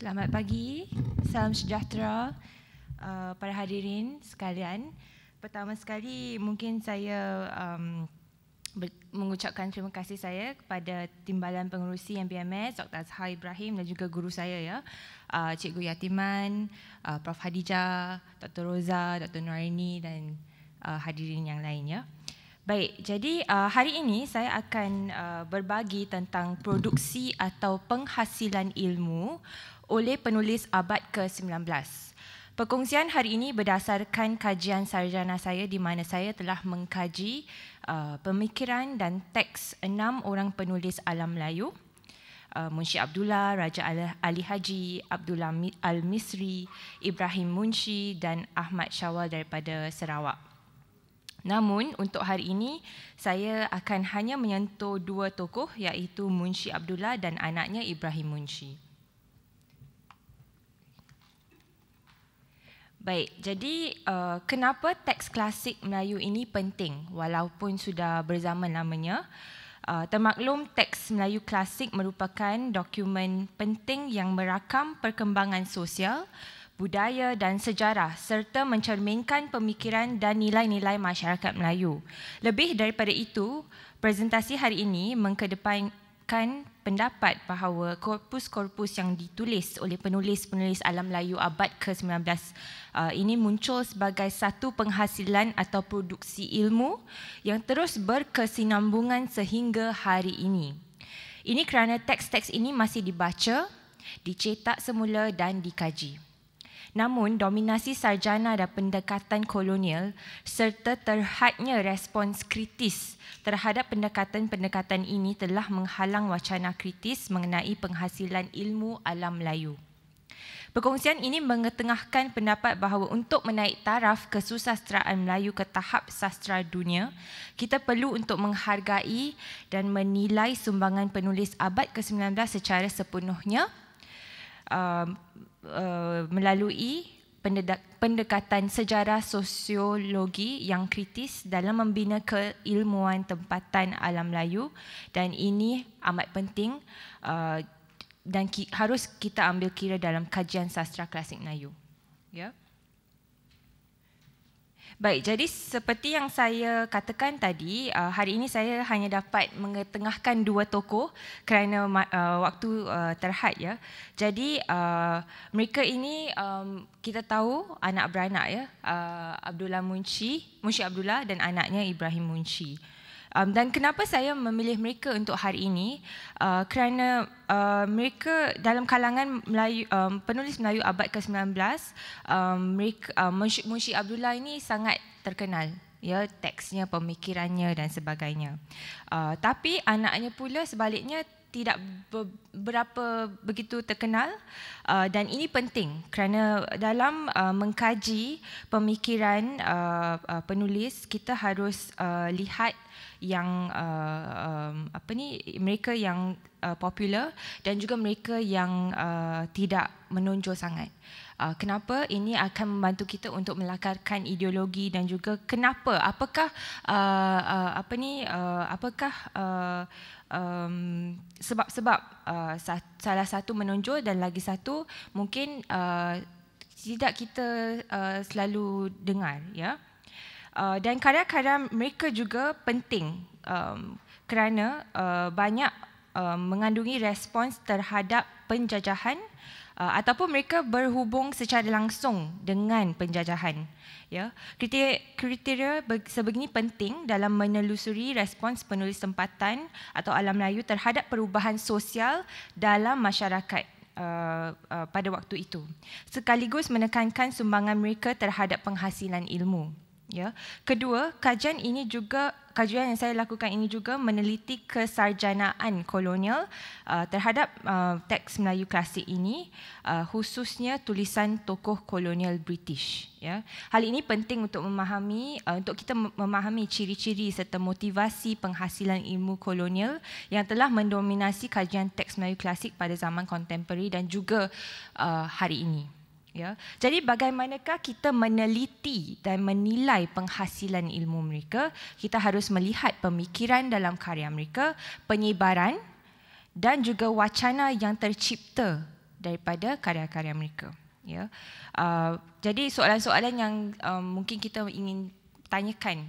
Selamat pagi, salam sejahtera para hadirin sekalian. Pertama sekali mungkin saya mengucapkan terima kasih saya kepada Timbalan Pengerusi MPMS, Dr. Azhar Ibrahim dan juga guru saya ya, Cikgu Yatiman, Prof. Hadijah, Dr. Roza, Dr. Noraini dan hadirin yang lain ya. Baik, jadi hari ini saya akan berbagi tentang produksi atau penghasilan ilmu oleh penulis abad ke-19. Perkongsian hari ini berdasarkan kajian sarjana saya di mana saya telah mengkaji pemikiran dan teks 6 orang penulis alam Melayu. Munshi Abdullah, Raja Ali Haji, Abdullah Al-Misri, Ibrahim Munshi dan Ahmad Syawal daripada Sarawak. Namun untuk hari ini saya akan hanya menyentuh 2 tokoh iaitu Munshi Abdullah dan anaknya Ibrahim Munshi. Baik, jadi kenapa teks klasik Melayu ini penting walaupun sudah berzaman lamanya? Termaklum teks Melayu klasik merupakan dokumen penting yang merakam perkembangan sosial, budaya dan sejarah serta mencerminkan pemikiran dan nilai-nilai masyarakat Melayu. Lebih daripada itu, presentasi hari ini mengkedepankan pendapat bahawa korpus-korpus yang ditulis oleh penulis-penulis alam Melayu abad ke-19 ini muncul sebagai satu penghasilan atau produksi ilmu yang terus berkesinambungan sehingga hari ini. Ini kerana teks-teks ini masih dibaca, dicetak semula dan dikaji. Namun, dominasi sarjana dan pendekatan kolonial serta terhadnya respons kritis terhadap pendekatan-pendekatan ini telah menghalang wacana kritis mengenai penghasilan ilmu alam Melayu. Perkongsian ini mengetengahkan pendapat bahawa untuk menaik taraf kesusasteraan Melayu ke tahap sastra dunia, kita perlu untuk menghargai dan menilai sumbangan penulis abad ke-19 secara sepenuhnya melalui pendekatan sejarah sosiologi yang kritis dalam membina keilmuan tempatan alam Melayu, dan ini amat penting dan harus kita ambil kira dalam kajian sastra klasik Melayu. Ya. Baik, jadi seperti yang saya katakan tadi, hari ini saya hanya dapat mengetengahkan 2 tokoh kerana waktu terhad ya. Jadi mereka ini kita tahu anak beranak ya, Abdullah Munshi Abdullah dan anaknya Ibrahim Munshi. Dan kenapa saya memilih mereka untuk hari ini? Kerana mereka dalam kalangan Melayu, penulis Melayu abad ke-19, Munshi Abdullah ini sangat terkenal, ya, teksnya, pemikirannya dan sebagainya. Tapi anaknya pula sebaliknya tidak berapa begitu terkenal, dan ini penting kerana dalam mengkaji pemikiran penulis kita harus lihat yang mereka yang popular dan juga mereka yang tidak menonjol sangat. Kenapa? Ini akan membantu kita untuk melakarkan ideologi dan juga kenapa, apakah sebab-sebab salah satu menonjol dan lagi satu mungkin tidak kita selalu dengar ya. Dan kadang-kadang mereka juga penting kerana banyak mengandungi respons terhadap penjajahan ataupun mereka berhubung secara langsung dengan penjajahan. Ya, kriteria sebegini penting dalam menelusuri respons penulis tempatan atau alam Melayu terhadap perubahan sosial dalam masyarakat pada waktu itu, sekaligus menekankan sumbangan mereka terhadap penghasilan ilmu. Ya. Kedua, kajian yang saya lakukan ini juga meneliti kesarjanaan kolonial terhadap teks Melayu klasik ini, khususnya tulisan tokoh kolonial British. Ya. Hal ini penting untuk kita memahami ciri-ciri serta motivasi penghasilan ilmu kolonial yang telah mendominasi kajian teks Melayu klasik pada zaman kontemporari dan juga hari ini. Ya. Jadi bagaimanakah kita meneliti dan menilai penghasilan ilmu mereka? Kita harus melihat pemikiran dalam karya mereka, penyebaran dan juga wacana yang tercipta daripada karya-karya mereka. Ya, jadi soalan-soalan yang mungkin kita ingin tanyakan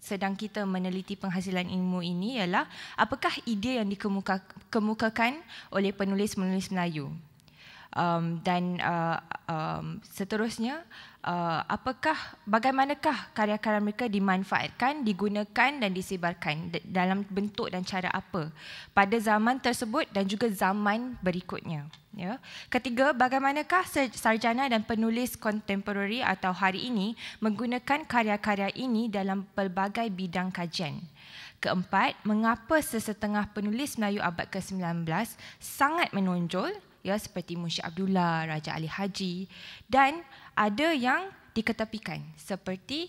sedang kita meneliti penghasilan ilmu ini ialah apakah idea yang dikemukakan oleh penulis-penulis Melayu, dan seterusnya bagaimanakah karya-karya mereka dimanfaatkan, digunakan dan disebarkan dalam bentuk dan cara apa pada zaman tersebut dan juga zaman berikutnya. Ya. Ketiga, bagaimanakah sarjana dan penulis kontemporari atau hari ini menggunakan karya-karya ini dalam pelbagai bidang kajian. Keempat, mengapa sesetengah penulis Melayu abad ke-19 sangat menonjol, ya, seperti Munshi Abdullah, Raja Ali Haji, dan ada yang diketepikan seperti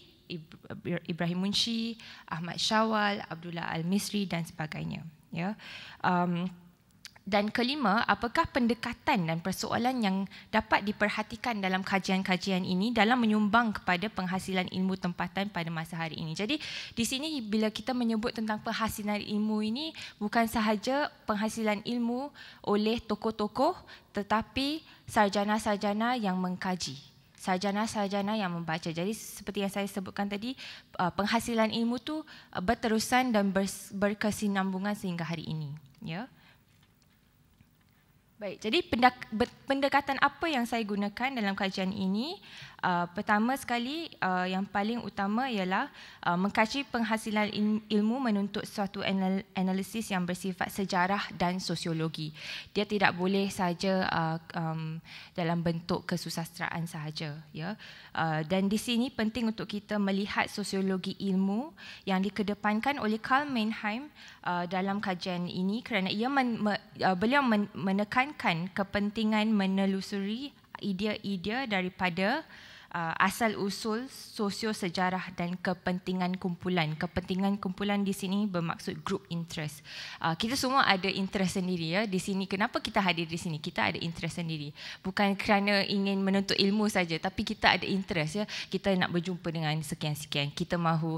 Ibrahim Munshi, Ahmad Syawal, Abdullah Al-Misri dan sebagainya. Ya. Dan kelima, apakah pendekatan dan persoalan yang dapat diperhatikan dalam kajian-kajian ini dalam menyumbang kepada penghasilan ilmu tempatan pada masa hari ini. Jadi di sini bila kita menyebut tentang penghasilan ilmu ini, bukan sahaja penghasilan ilmu oleh tokoh-tokoh, tetapi sarjana-sarjana yang mengkaji, sarjana-sarjana yang membaca. Jadi seperti yang saya sebutkan tadi, penghasilan ilmu tu berterusan dan berkesinambungan sehingga hari ini. Ya. Baik, jadi pendekatan apa yang saya gunakan dalam kajian ini? Pertama sekali, yang paling utama ialah mengkaji penghasilan ilmu menuntut suatu analisis yang bersifat sejarah dan sosiologi. Dia tidak boleh saja dalam bentuk kesusastraan sahaja. Ya. Dan di sini penting untuk kita melihat sosiologi ilmu yang dikedepankan oleh Karl Mannheim dalam kajian ini kerana beliau menekankan kepentingan menelusuri idea-idea daripada asal-usul sosio-sejarah dan kepentingan kumpulan. Kepentingan kumpulan di sini bermaksud group interest. Kita semua ada interest sendiri, ya. Di sini kenapa kita hadir di sini? Kita ada interest sendiri. Bukan kerana ingin menuntut ilmu saja, tapi kita ada interest, ya. Kita nak berjumpa dengan sekian-sekian. Kita mahu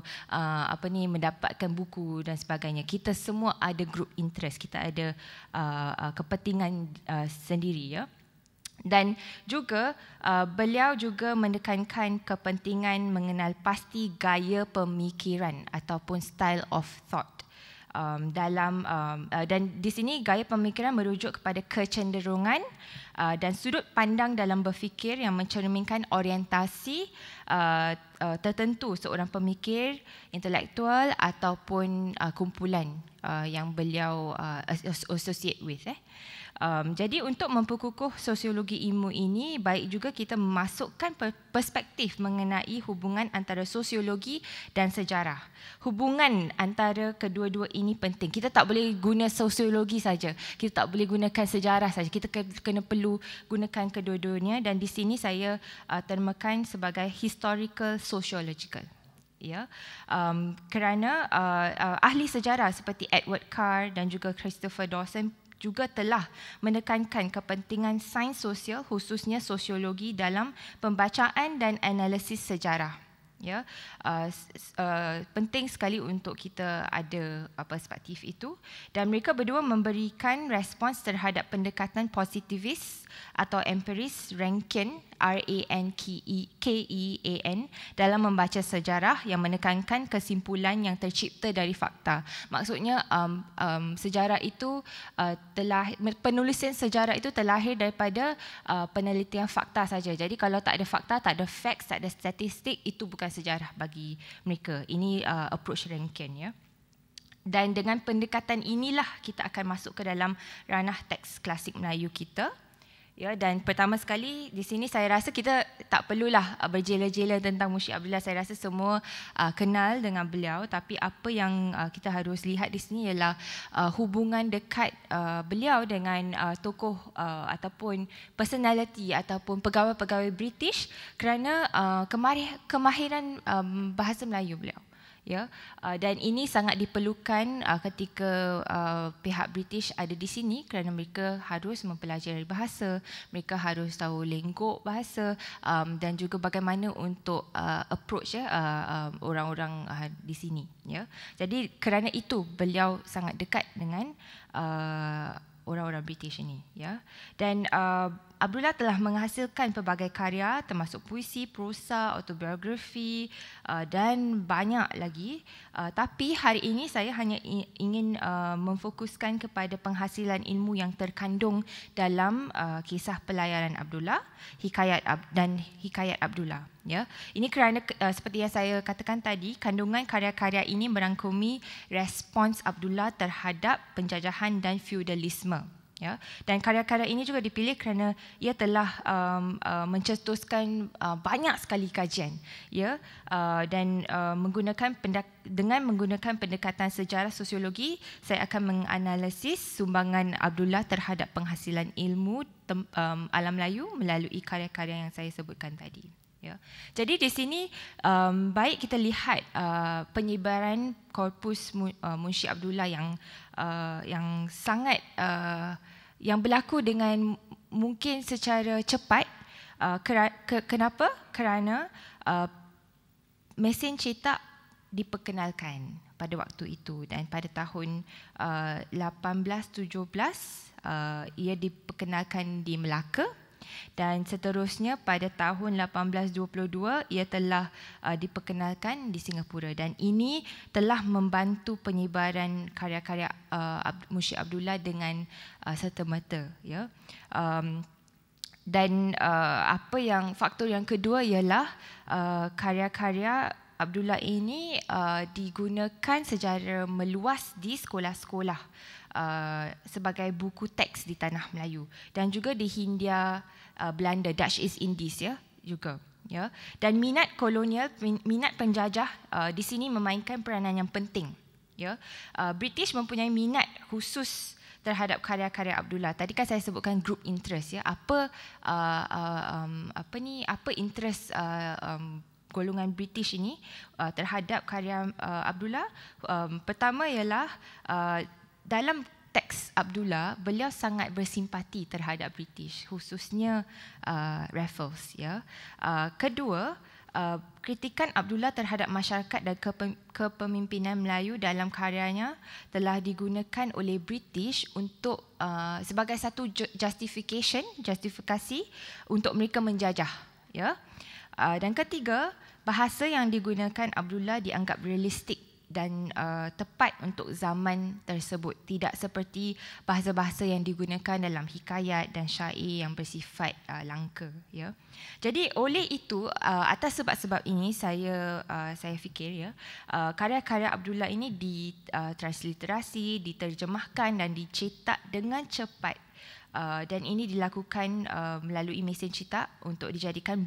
mendapatkan buku dan sebagainya. Kita semua ada group interest. Kita ada kepentingan sendiri, ya. Dan juga beliau juga menekankan kepentingan mengenal pasti gaya pemikiran ataupun style of thought. Dan di sini gaya pemikiran merujuk kepada kecenderungan dan sudut pandang dalam berfikir yang mencerminkan orientasi tertentu seorang pemikir, intelektual ataupun kumpulan yang beliau associate with. Jadi untuk memperkukuh sosiologi ilmu ini, baik juga kita memasukkan perspektif mengenai hubungan antara sosiologi dan sejarah. Hubungan antara kedua-dua ini penting. Kita tak boleh guna sosiologi saja. Kita tak boleh gunakan sejarah saja. Kita kena perlu gunakan kedua-duanya, dan di sini saya termakan sebagai historical sociological. Ya, kerana ahli sejarah seperti Edward Carr dan juga Christopher Dawson juga telah menekankan kepentingan sains sosial, khususnya sosiologi, dalam pembacaan dan analisis sejarah. Ya, penting sekali untuk kita ada perspektif itu, dan mereka berdua memberikan respons terhadap pendekatan positivis atau empiris Rankian, R-A-N-K-E-A-N, dalam membaca sejarah yang menekankan kesimpulan yang tercipta dari fakta. Maksudnya sejarah itu penulisan sejarah itu terlahir daripada penelitian fakta saja. Jadi kalau tak ada fakta, tak ada facts, tak ada statistik, itu bukan sejarah bagi mereka. Ini approach Rankian, ya. Dan dengan pendekatan inilah kita akan masuk ke dalam ranah teks klasik Melayu kita. Ya, dan pertama sekali di sini saya rasa kita tak perlulah berjela-jela tentang Munshi Abdullah. Saya rasa semua kenal dengan beliau, tapi apa yang kita harus lihat di sini ialah hubungan dekat beliau dengan tokoh ataupun personality ataupun pegawai-pegawai British kerana kemahiran bahasa Melayu beliau. Ya, dan ini sangat diperlukan ketika pihak British ada di sini kerana mereka harus mempelajari bahasa, mereka harus tahu lenggok bahasa, dan juga bagaimana untuk approach orang-orang di sini. Ya, jadi kerana itu beliau sangat dekat dengan orang-orang British ini, ya. Dan Abdullah telah menghasilkan pelbagai karya termasuk puisi, prosa, autobiografi dan banyak lagi. Tapi hari ini saya hanya ingin memfokuskan kepada penghasilan ilmu yang terkandung dalam kisah pelayaran Abdullah, dan hikayat Abdullah. Ya, ini kerana seperti yang saya katakan tadi, kandungan karya-karya ini merangkumi respons Abdullah terhadap penjajahan dan feudalisme. Ya, dan karya-karya ini juga dipilih kerana ia telah mencetuskan banyak sekali kajian, ya, dan dengan menggunakan pendekatan sejarah sosiologi, saya akan menganalisis sumbangan Abdullah terhadap penghasilan ilmu alam Melayu melalui karya-karya yang saya sebutkan tadi. Ya. Jadi di sini baik kita lihat penyebaran korpus Munshi Abdullah yang sangat yang berlaku dengan mungkin secara cepat. Kenapa? Kerana mesin cetak diperkenalkan pada waktu itu, dan pada tahun 1817 ia diperkenalkan di Melaka. Dan seterusnya pada tahun 1822 ia telah diperkenalkan di Singapura, dan ini telah membantu penyebaran karya-karya Munshi Abdullah dengan serta-merta, ya. Dan faktor yang kedua ialah karya-karya Abdullah ini digunakan secara meluas di sekolah-sekolah sebagai buku teks di tanah Melayu, dan juga di Hindia Belanda, Dutch East Indies, ya, juga, ya. Dan minat kolonial, minat penjajah di sini memainkan peranan yang penting, ya. British mempunyai minat khusus terhadap karya-karya Abdullah. Tadi kan saya sebutkan group interest, ya. Apa interest golongan British ini terhadap karya Abdullah? Pertama ialah dalam teks Abdullah, beliau sangat bersimpati terhadap British, khususnya Raffles, ya. Kedua, kritikan Abdullah terhadap masyarakat dan kepemimpinan Melayu dalam karyanya telah digunakan oleh British untuk sebagai satu justifikasi untuk mereka menjajah, ya. Dan ketiga, bahasa yang digunakan Abdullah dianggap realistik dan tepat untuk zaman tersebut, tidak seperti bahasa-bahasa yang digunakan dalam hikayat dan syair yang bersifat langka, ya. Jadi oleh itu, atas sebab-sebab ini saya fikir, ya, karya-karya Abdullah ini ditransliterasi, diterjemahkan dan dicetak dengan cepat, dan ini dilakukan melalui mesin cetak untuk dijadikan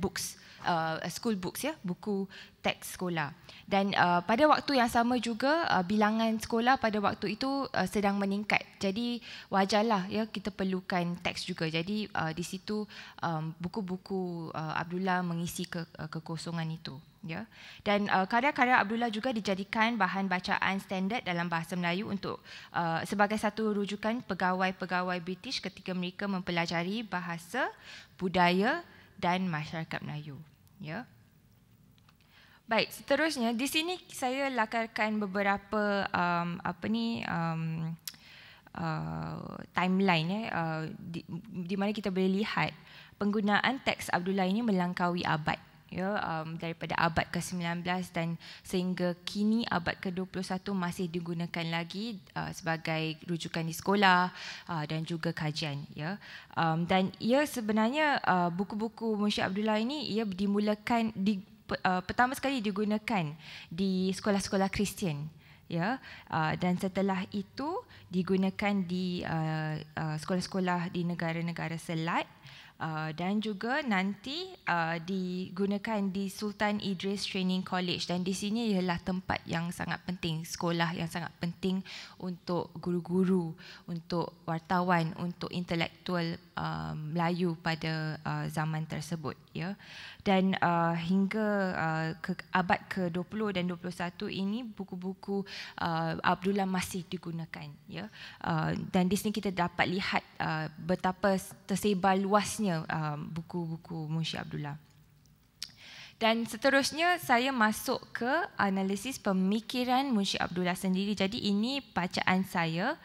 school books, ya, buku teks sekolah. Dan pada waktu yang sama juga bilangan sekolah pada waktu itu sedang meningkat. Jadi wajarlah, ya, kita perlukan teks juga. Jadi di situ buku-buku Abdullah mengisi kekosongan itu, ya. Dan karya-karya Abdullah juga dijadikan bahan bacaan standard dalam bahasa Melayu untuk sebagai satu rujukan pegawai-pegawai British ketika mereka mempelajari bahasa, budaya dan masyarakat Melayu, ya. Baik, seterusnya di sini saya lakarkan beberapa timeline, ya, di mana kita boleh lihat penggunaan teks Abdullah ini melangkaui abad, ya, daripada abad ke-19 dan sehingga kini abad ke-21 masih digunakan lagi sebagai rujukan di sekolah dan juga kajian, ya. Dan ia sebenarnya buku-buku Munshi Abdullah ini ia dimulakan pertama sekali digunakan di sekolah-sekolah Kristian, ya, dan setelah itu digunakan di sekolah-sekolah di negara-negara Selat, dan juga nanti digunakan di Sultan Idris Training College, dan di sini ialah tempat yang sangat penting, sekolah yang sangat penting untuk guru-guru, untuk wartawan, untuk intelektual Melayu pada zaman tersebut, ya. Dan hingga abad ke-20 dan 21 ini buku-buku Abdullah masih digunakan, ya. Dan di sini kita dapat lihat betapa tersebar luasnya buku-buku Munshi Abdullah. Dan seterusnya saya masuk ke analisis pemikiran Munshi Abdullah sendiri. Jadi ini bacaan saya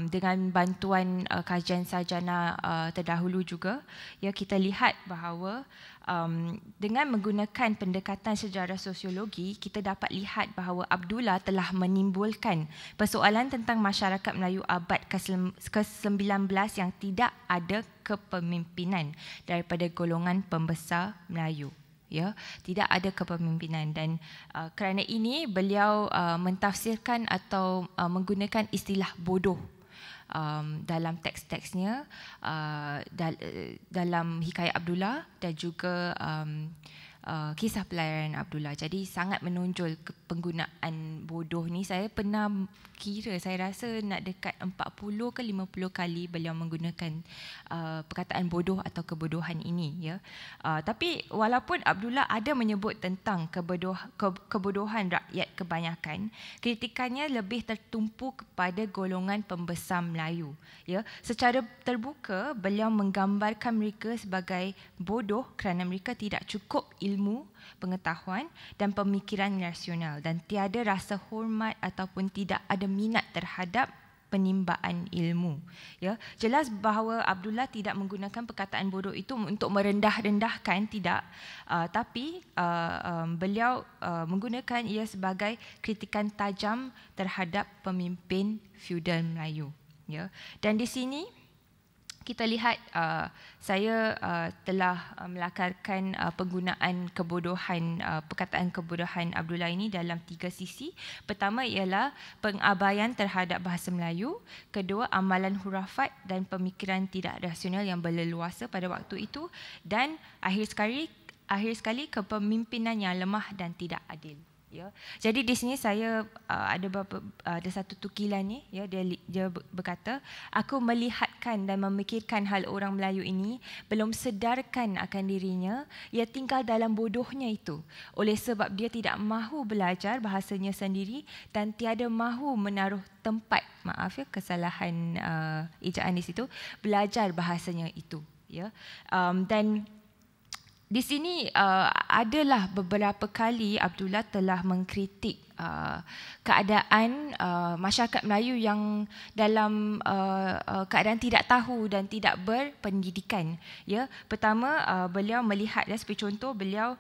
dengan bantuan kajian sarjana terdahulu juga, ya, kita lihat bahawa dengan menggunakan pendekatan sejarah sosiologi, kita dapat lihat bahawa Abdullah telah menimbulkan persoalan tentang masyarakat Melayu abad ke-19 yang tidak ada kepemimpinan daripada golongan pembesar Melayu. Ya, tidak ada kepemimpinan, dan kerana ini beliau mentafsirkan atau menggunakan istilah bodoh dalam teks-teksnya, dalam Hikayat Abdullah dan juga Kisah Pelayaran Abdullah. Jadi sangat menonjol penggunaan bodoh ni. Saya pernah kira, saya rasa nak dekat 40 ke 50 kali beliau menggunakan perkataan bodoh atau kebodohan ini, ya. Tapi walaupun Abdullah ada menyebut tentang kebodohan rakyat kebanyakan, kritikannya lebih tertumpu kepada golongan pembesar Melayu, ya. Secara terbuka beliau menggambarkan mereka sebagai bodoh kerana mereka tidak cukup ilmu, pengetahuan dan pemikiran rasional, dan tiada rasa hormat ataupun tidak ada minat terhadap penimbaan ilmu. Ya, jelas bahawa Abdullah tidak menggunakan perkataan bodoh itu untuk merendah-rendahkan, tidak, tapi beliau menggunakan ia sebagai kritikan tajam terhadap pemimpin feudal Melayu. Ya, dan di sini kita lihat saya telah melakarkan penggunaan kebodohan, perkataan kebodohan Abdullah ini dalam 3 sisi. Pertama ialah pengabaian terhadap bahasa Melayu, kedua amalan hurafat dan pemikiran tidak rasional yang berleluasa pada waktu itu, dan akhir sekali kepemimpinan yang lemah dan tidak adil. Ya. Jadi di sini saya ada satu tukilan ni, ya, dia berkata, aku melihatkan dan memikirkan hal orang Melayu ini belum sedarkan akan dirinya, ia tinggal dalam bodohnya itu, oleh sebab dia tidak mahu belajar bahasanya sendiri dan tiada mahu menaruh tempat, maaf ya kesalahan ejaan di situ, belajar bahasanya itu, ya. Dan di sini adalah beberapa kali Abdullah telah mengkritik keadaan masyarakat Melayu yang dalam keadaan tidak tahu dan tidak berpendidikan. Ya, pertama beliau melihat, sebagai contoh beliau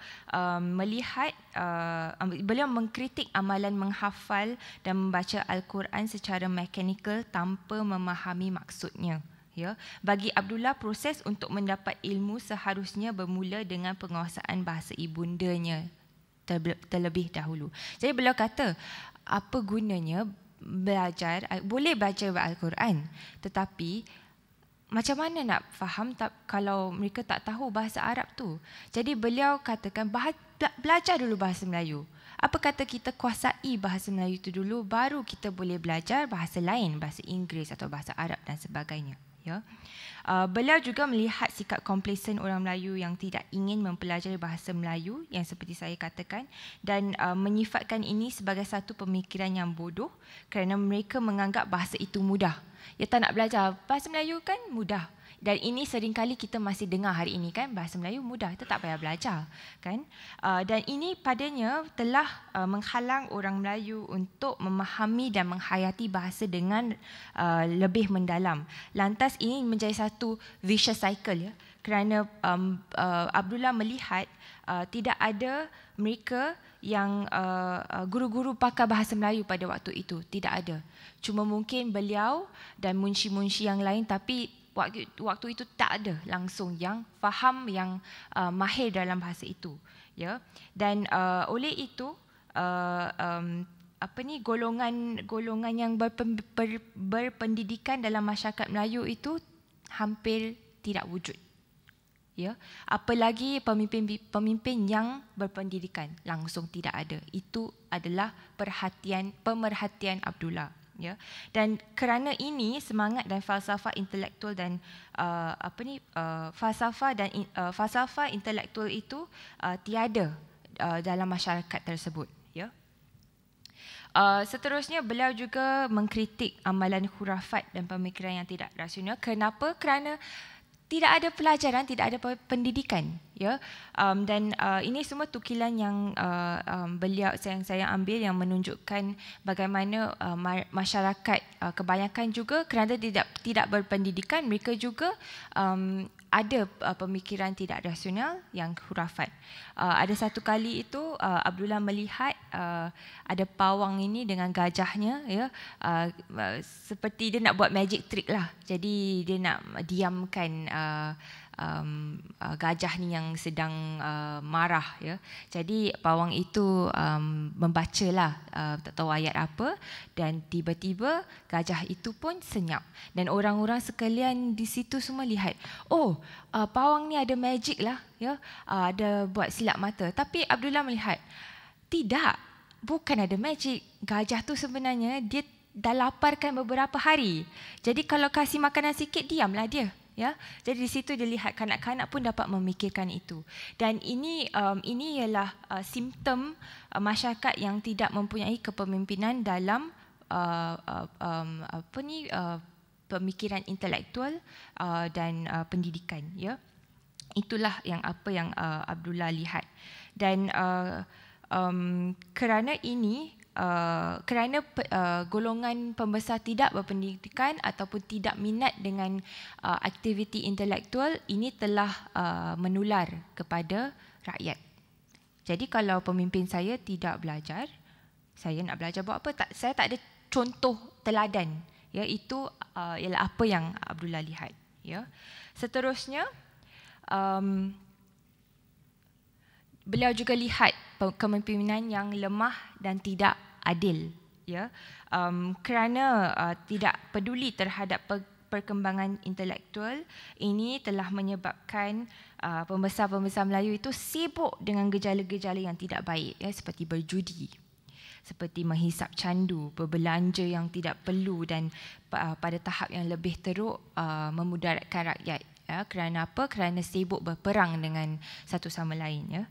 beliau mengkritik amalan menghafal dan membaca Al-Quran secara mekanikal tanpa memahami maksudnya. Ya, bagi Abdullah, proses untuk mendapat ilmu seharusnya bermula dengan penguasaan bahasa ibundanya terlebih dahulu. Jadi beliau kata, apa gunanya belajar, boleh baca Al-Quran, tetapi macam mana nak faham kalau mereka tak tahu bahasa Arab tu? Jadi beliau katakan, belajar dulu bahasa Melayu. Apa kata kita kuasai bahasa Melayu itu dulu, baru kita boleh belajar bahasa lain, bahasa Inggeris atau bahasa Arab dan sebagainya. Ya. Beliau juga melihat sikap komplasen orang Melayu yang tidak ingin mempelajari bahasa Melayu, yang seperti saya katakan, dan menyifatkan ini sebagai satu pemikiran yang bodoh kerana mereka menganggap bahasa itu mudah. Ya, tak nak belajar bahasa Melayu kan mudah. Dan ini seringkali kita masih dengar hari ini kan, bahasa Melayu mudah, kita tak payah belajar kan. Dan ini padanya telah menghalang orang Melayu untuk memahami dan menghayati bahasa dengan lebih mendalam. Lantas ini menjadi satu vicious cycle, ya, kerana Abdullah melihat tidak ada mereka yang guru-guru pakar bahasa Melayu pada waktu itu, tidak ada. Cuma mungkin beliau dan munshi-munshi yang lain, tapi waktu itu tak ada langsung yang faham, yang mahir dalam bahasa itu, ya. Dan oleh itu golongan yang berpendidikan dalam masyarakat Melayu itu hampir tidak wujud, ya. Apalagi pemimpin yang berpendidikan, langsung tidak ada. Itu adalah pemerhatian Abdullah. Ya, dan kerana ini semangat dan falsafah intelektual dan falsafah intelektual itu tiada dalam masyarakat tersebut. Ya. Seterusnya beliau juga mengkritik amalan khurafat dan pemikiran yang tidak rasional. Kenapa? Kerana tidak ada pelajaran, tidak ada pendidikan. ya. Dan ini semua tukilan yang beliau saya ambil yang menunjukkan bagaimana masyarakat kebanyakan juga kerana tidak berpendidikan, mereka juga ada pemikiran tidak rasional yang khurafat. Ada satu kali itu Abdullah melihat ada pawang ini dengan gajahnya, ya, seperti dia nak buat magic trick lah. Jadi dia nak diamkan gajah ni yang sedang marah, ya. Jadi pawang itu membacalah tak tahu ayat apa, dan tiba-tiba gajah itu pun senyap, dan orang-orang sekalian di situ semua lihat, oh, pawang ni ada magic lah, ya, ada buat silap mata. Tapi Abdullah melihat, tidak, bukan ada magic. Gajah tu sebenarnya dia dah laparkan beberapa hari. Jadi kalau kasih makanan sikit, diamlah dia. Ya, jadi di situ dia lihat kanak-kanak pun dapat memikirkan itu. Dan ini ialah simptom masyarakat yang tidak mempunyai kepemimpinan dalam pemikiran intelektual dan pendidikan. Ya, itulah yang Abdullah lihat. Dan kerana ini. Kerana golongan pembesar tidak berpendidikan ataupun tidak minat dengan aktiviti intelektual, ini telah menular kepada rakyat. Jadi kalau pemimpin saya tidak belajar, saya nak belajar buat apa? Saya tak ada contoh teladan. Ya, itu ialah apa yang Abdullah lihat. Ya. Seterusnya, beliau juga lihat kepemimpinan yang lemah dan tidak adil, ya, kerana tidak peduli terhadap perkembangan intelektual. Ini telah menyebabkan pembesar-pembesar Melayu itu sibuk dengan gejala-gejala yang tidak baik, ya, seperti berjudi, seperti menghisap candu, berbelanja yang tidak perlu, dan pada tahap yang lebih teruk memudaratkan rakyat. Ya, kerana apa? Kerana sibuk berperang dengan satu sama lain. Ya.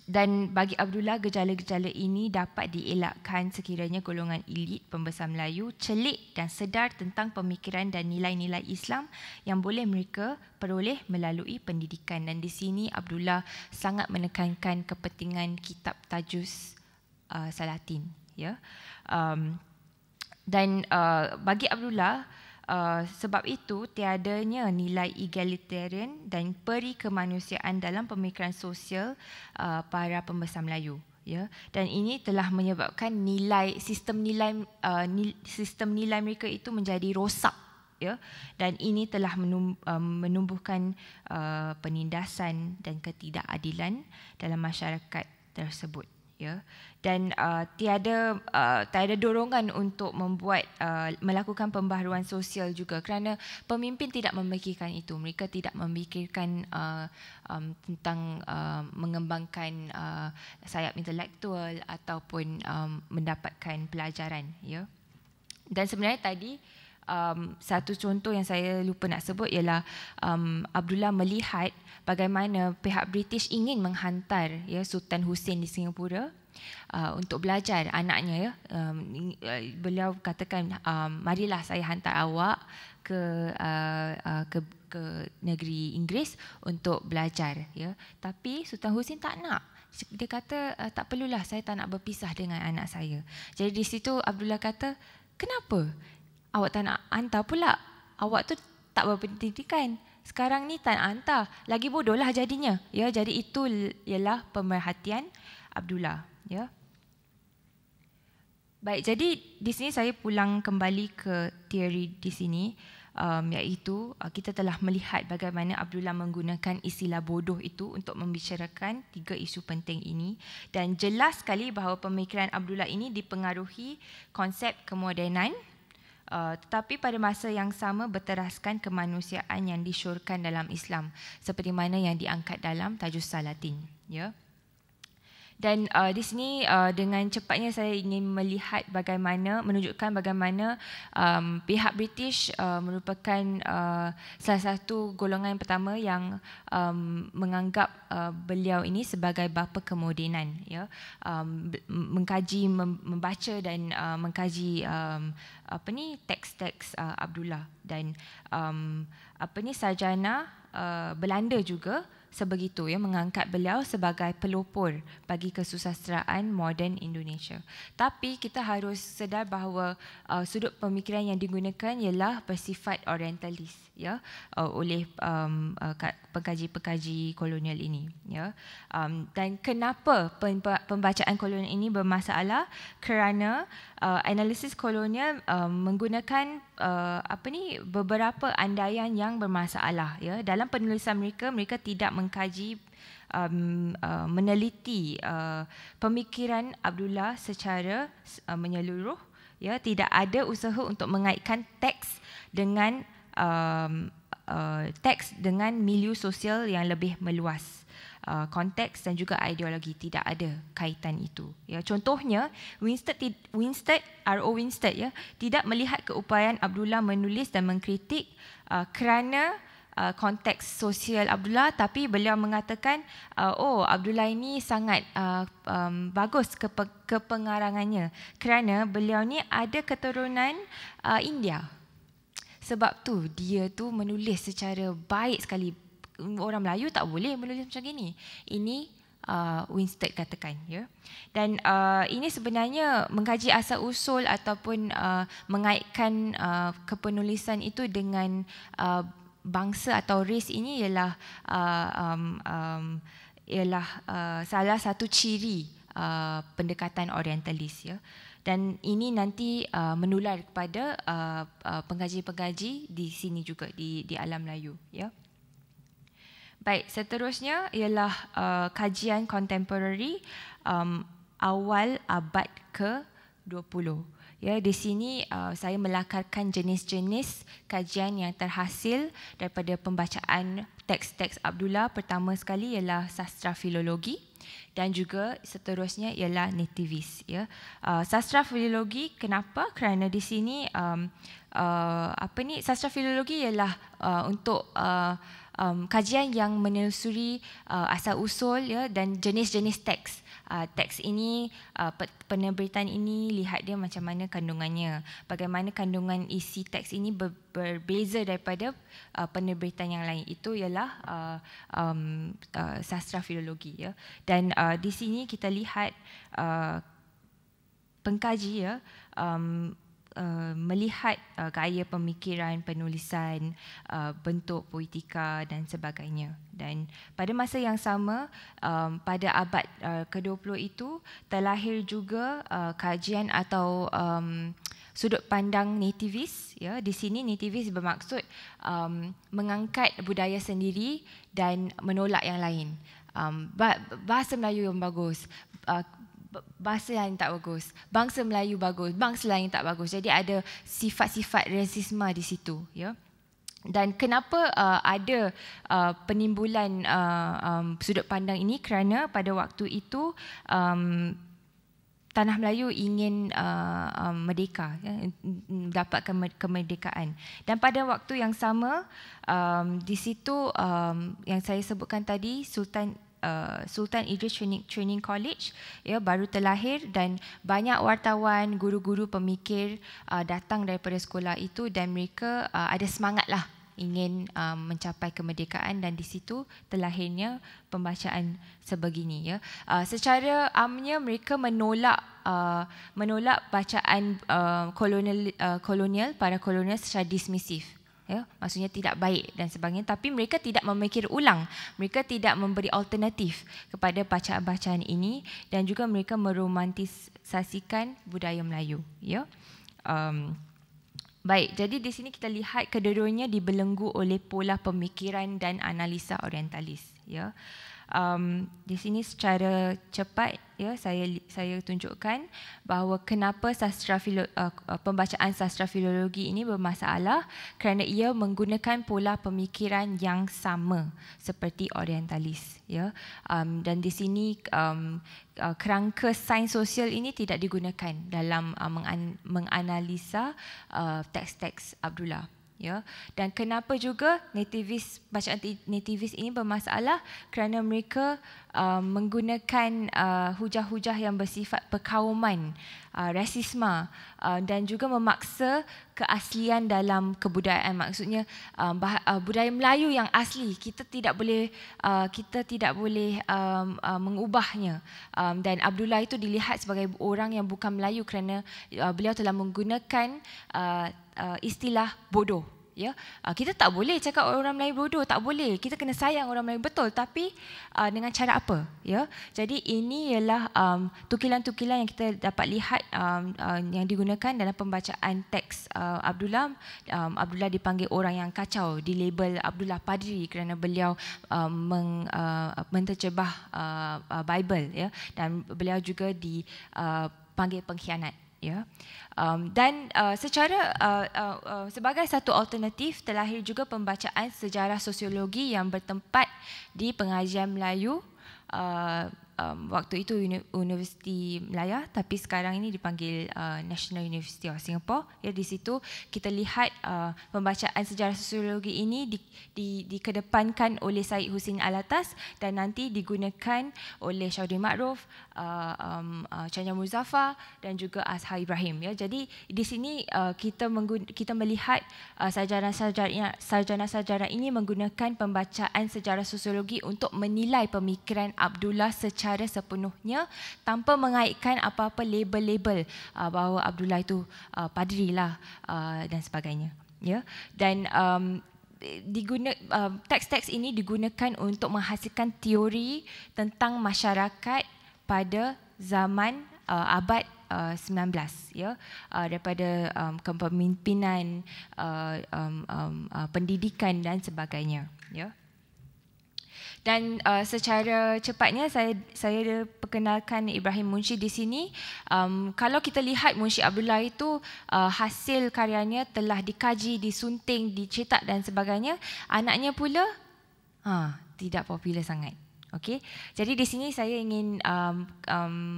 Dan bagi Abdullah, gejala-gejala ini dapat dielakkan sekiranya golongan elit pembesar Melayu celik dan sedar tentang pemikiran dan nilai-nilai Islam yang boleh mereka peroleh melalui pendidikan. Dan di sini Abdullah sangat menekankan kepentingan kitab tajus Salatin. Ya. Dan bagi Abdullah, sebab itu tiadanya nilai egalitarian dan peri kemanusiaan dalam pemikiran sosial para pembesar Melayu. Ya, dan ini telah menyebabkan sistem nilai mereka itu menjadi rosak. Ya, dan ini telah menumbuhkan penindasan dan ketidakadilan dalam masyarakat tersebut. Ya, dan tiada dorongan untuk melakukan pembaharuan sosial juga, kerana pemimpin tidak memikirkan itu. Mereka tidak memikirkan tentang mengembangkan sayap intelektual ataupun mendapatkan pelajaran. Ya. Dan sebenarnya tadi satu contoh yang saya lupa nak sebut ialah Abdullah melihat bagaimana pihak British ingin menghantar, ya, Sultan Hussein di Singapura untuk belajar anaknya. Ya. Beliau katakan, marilah saya hantar awak ke negeri Inggeris untuk belajar. Ya. Tapi Sultan Hussein tak nak. Dia kata, tak perlulah, saya tak nak berpisah dengan anak saya. Jadi di situ Abdullah kata, kenapa awak tak nak hantar pula? Awak tu tak berpendidikan. Sekarang ni tak nak hantar. Lagi bodohlah jadinya. Ya, jadi itu ialah pemerhatian Abdullah. Ya. Baik, jadi di sini saya pulang kembali ke teori di sini, iaitu kita telah melihat bagaimana Abdullah menggunakan istilah bodoh itu untuk membicarakan 3 isu penting ini, dan jelas sekali bahawa pemikiran Abdullah ini dipengaruhi konsep kemodenan, tetapi pada masa yang sama berteraskan kemanusiaan yang disyorkan dalam Islam, seperti mana yang diangkat dalam Tajus Salatin. Ya. Dan di sini dengan cepatnya saya ingin menunjukkan bagaimana pihak British merupakan salah satu golongan pertama yang menganggap beliau ini sebagai bapa kemodenan. Ya. Mengkaji, membaca dan mengkaji teks-teks Abdullah, dan sarjana Belanda juga sebegitu, ya, mengangkat beliau sebagai pelopor bagi kesusasteraan moden Indonesia. Tapi kita harus sedar bahawa sudut pemikiran yang digunakan ialah bersifat orientalis, ya, oleh pengkaji-pengkaji kolonial ini, ya. Dan kenapa pembacaan kolonial ini bermasalah? Kerana analisis kolonial menggunakan beberapa andaian yang bermasalah, ya. Dalam penulisan mereka tidak mengkaji, meneliti pemikiran Abdullah secara menyeluruh, ya. Tidak ada usaha untuk mengaitkan teks dengan milieu sosial yang lebih meluas. Konteks dan juga ideologi, tidak ada kaitan itu, ya. Contohnya Winstead ya, tidak melihat keupayaan Abdullah menulis dan mengkritik kerana konteks sosial Abdullah, tapi beliau mengatakan Abdullah ini sangat bagus kepengarangannya kerana beliau ni ada keturunan India. Sebab tu dia tu menulis secara baik sekali. Orang Melayu tak boleh menulis macam ini. Ini Winstead katakan, ya. Dan ini sebenarnya mengkaji asal usul ataupun mengaitkan kepenulisan itu dengan bangsa atau ras ini ialah salah satu ciri pendekatan orientalis, ya. Dan ini nanti menular kepada pengkaji-pengkaji di sini juga di alam Melayu, ya. Baik, seterusnya ialah kajian kontemporari awal abad ke-20. Ya, di sini saya melakarkan jenis-jenis kajian yang terhasil daripada pembacaan teks-teks Abdullah. Pertama sekali ialah sastra filologi dan juga seterusnya ialah nativis, ya. Sastra filologi kenapa? Kerana di sini sastra filologi ialah untuk kajian yang menelusuri asal usul, ya, dan jenis-jenis teks. Teks ini, penerbitan ini, lihat dia macam mana kandungannya, bagaimana kandungan isi teks ini berbeza daripada penerbitan yang lain. Itu ialah sastra filologi, ya. Dan di sini kita lihat pengkaji, ya, melihat gaya pemikiran, penulisan, bentuk poetika dan sebagainya. Dan pada masa yang sama, pada abad ke-20 itu terlahir juga kajian atau sudut pandang nativis, ya. Di sini nativis bermaksud mengangkat budaya sendiri dan menolak yang lain. Bahasa Melayu yang bagus, bahasa lain tak bagus, bangsa Melayu bagus, bangsa lain tak bagus. Jadi ada sifat-sifat rasisme di situ, ya. Dan kenapa ada penimbulan sudut pandang ini? Kerana pada waktu itu tanah Melayu ingin merdeka, ya, dapatkan kemerdekaan. Dan pada waktu yang sama, di situ yang saya sebutkan tadi, Sultan Idris Training College, ya, baru terlahir dan banyak wartawan, guru-guru pemikir datang daripada sekolah itu dan mereka ada semangatlah ingin mencapai kemerdekaan, dan di situ terlahirnya pembacaan sebegini, ya. Secara amnya mereka menolak bacaan kolonial para kolonial secara dismisif. Ya, maksudnya tidak baik dan sebagainya, tapi mereka tidak memikir ulang, mereka tidak memberi alternatif kepada bacaan-bacaan ini, dan juga mereka meromantisasikan budaya Melayu, ya. Baik, jadi di sini kita lihat kedua-duanya dibelenggu oleh pola pemikiran dan analisa orientalis, ya. Di sini secara cepat, ya, saya tunjukkan bahawa kenapa pembacaan sastra filologi ini bermasalah, kerana ia menggunakan pola pemikiran yang sama seperti orientalis, ya. Dan di sini kerangka sains sosial ini tidak digunakan dalam menganalisa teks-teks Abdullah, ya. Dan kenapa juga bacaan nativis ini bermasalah? Kerana mereka menggunakan hujah-hujah yang bersifat perkauman rasisme dan juga memaksa keaslian dalam kebudayaan. Maksudnya budaya Melayu yang asli kita tidak boleh mengubahnya. Dan Abdullah itu dilihat sebagai orang yang bukan Melayu kerana beliau telah menggunakan istilah bodoh. Ya, kita tak boleh cakap orang Melayu bodoh, tak boleh. Kita kena sayang orang Melayu, betul, tapi dengan cara apa? Ya, jadi ini ialah tukilan-tukilan yang kita dapat lihat yang digunakan dalam pembacaan teks Abdullah. Abdullah dipanggil orang yang kacau, dilabel Abdullah Padri kerana beliau menterjemah Bible, ya, dan beliau juga dipanggil pengkhianat. Ya, dan sebagai satu alternatif terlahir juga pembacaan sejarah sosiologi yang bertempat di Pengajian Melayu, waktu itu Universiti Melaya, tapi sekarang ini dipanggil National University of Singapore. Ya, di situ kita lihat pembacaan sejarah sosiologi ini dikedepankan oleh Syed Hussein Alatas dan nanti digunakan oleh Chaudhry Ma'ruf, Chanya Muzaffar dan juga Azhar Ibrahim. Ya, jadi di sini kita melihat sarjana-sarjana ini menggunakan pembacaan sejarah sosiologi untuk menilai pemikiran Abdullah secara sepenuhnya tanpa mengaitkan apa-apa label-label bahawa Abdullah itu padri lah dan sebagainya. Ya, dan teks-teks ini digunakan untuk menghasilkan teori tentang masyarakat pada zaman abad 19, ya, daripada kepemimpinan, pendidikan dan sebagainya. Ya. Dan secara cepatnya saya perkenalkan Ibrahim Munshi di sini. Kalau kita lihat Munshi Abdullah itu hasil karyanya telah dikaji, disunting, dicetak dan sebagainya. Anaknya pula tidak popular sangat. Okey. Jadi di sini saya ingin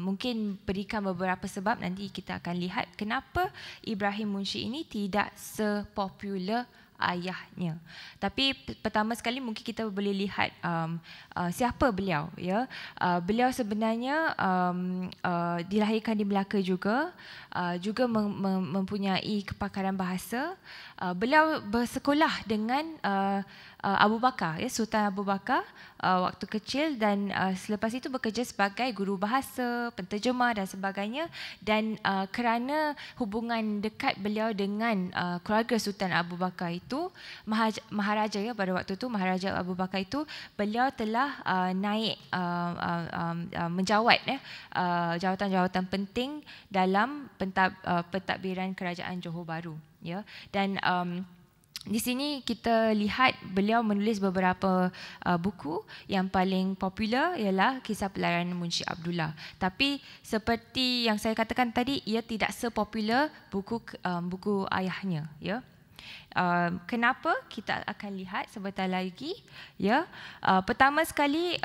mungkin berikan beberapa sebab, nanti kita akan lihat kenapa Ibrahim Munshi ini tidak sepopular ayahnya. Tapi pertama sekali mungkin kita boleh lihat siapa beliau. Ya, beliau sebenarnya dilahirkan di Melaka juga, mempunyai kepakaran bahasa. Beliau bersekolah dengan Abu Bakar, ya, Sultan Abu Bakar waktu kecil, dan selepas itu bekerja sebagai guru bahasa, penterjemah dan sebagainya. Dan kerana hubungan dekat beliau dengan keluarga Sultan Abu Bakar itu, Maharaja, ya, pada waktu itu Maharaja Abu Bakar itu, beliau telah naik menjawat, ya, jawatan-jawatan penting dalam pentadbiran kerajaan Johor Bahru. Ya, dan di sini kita lihat beliau menulis beberapa buku. Yang paling popular ialah Kisah Pelayaran Munshi Abdullah. Tapi seperti yang saya katakan tadi, ia tidak sepopular buku ayahnya. Ya. Kenapa? Kita akan lihat sebentar lagi. Ya, pertama sekali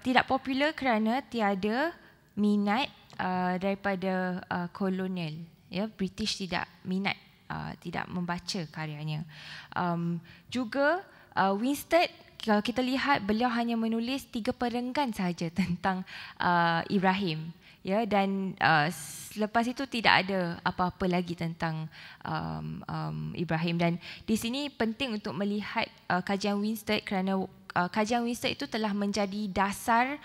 tidak popular kerana tiada minat daripada kolonial. Ya, British tidak minat, tidak membaca karyanya. Juga Winstead, kalau kita lihat beliau hanya menulis 3 perenggan sahaja tentang Ibrahim. Ya, dan selepas itu tidak ada apa-apa lagi tentang Ibrahim. Dan di sini penting untuk melihat kajian Winstead kerana kajian Winstead itu telah menjadi dasar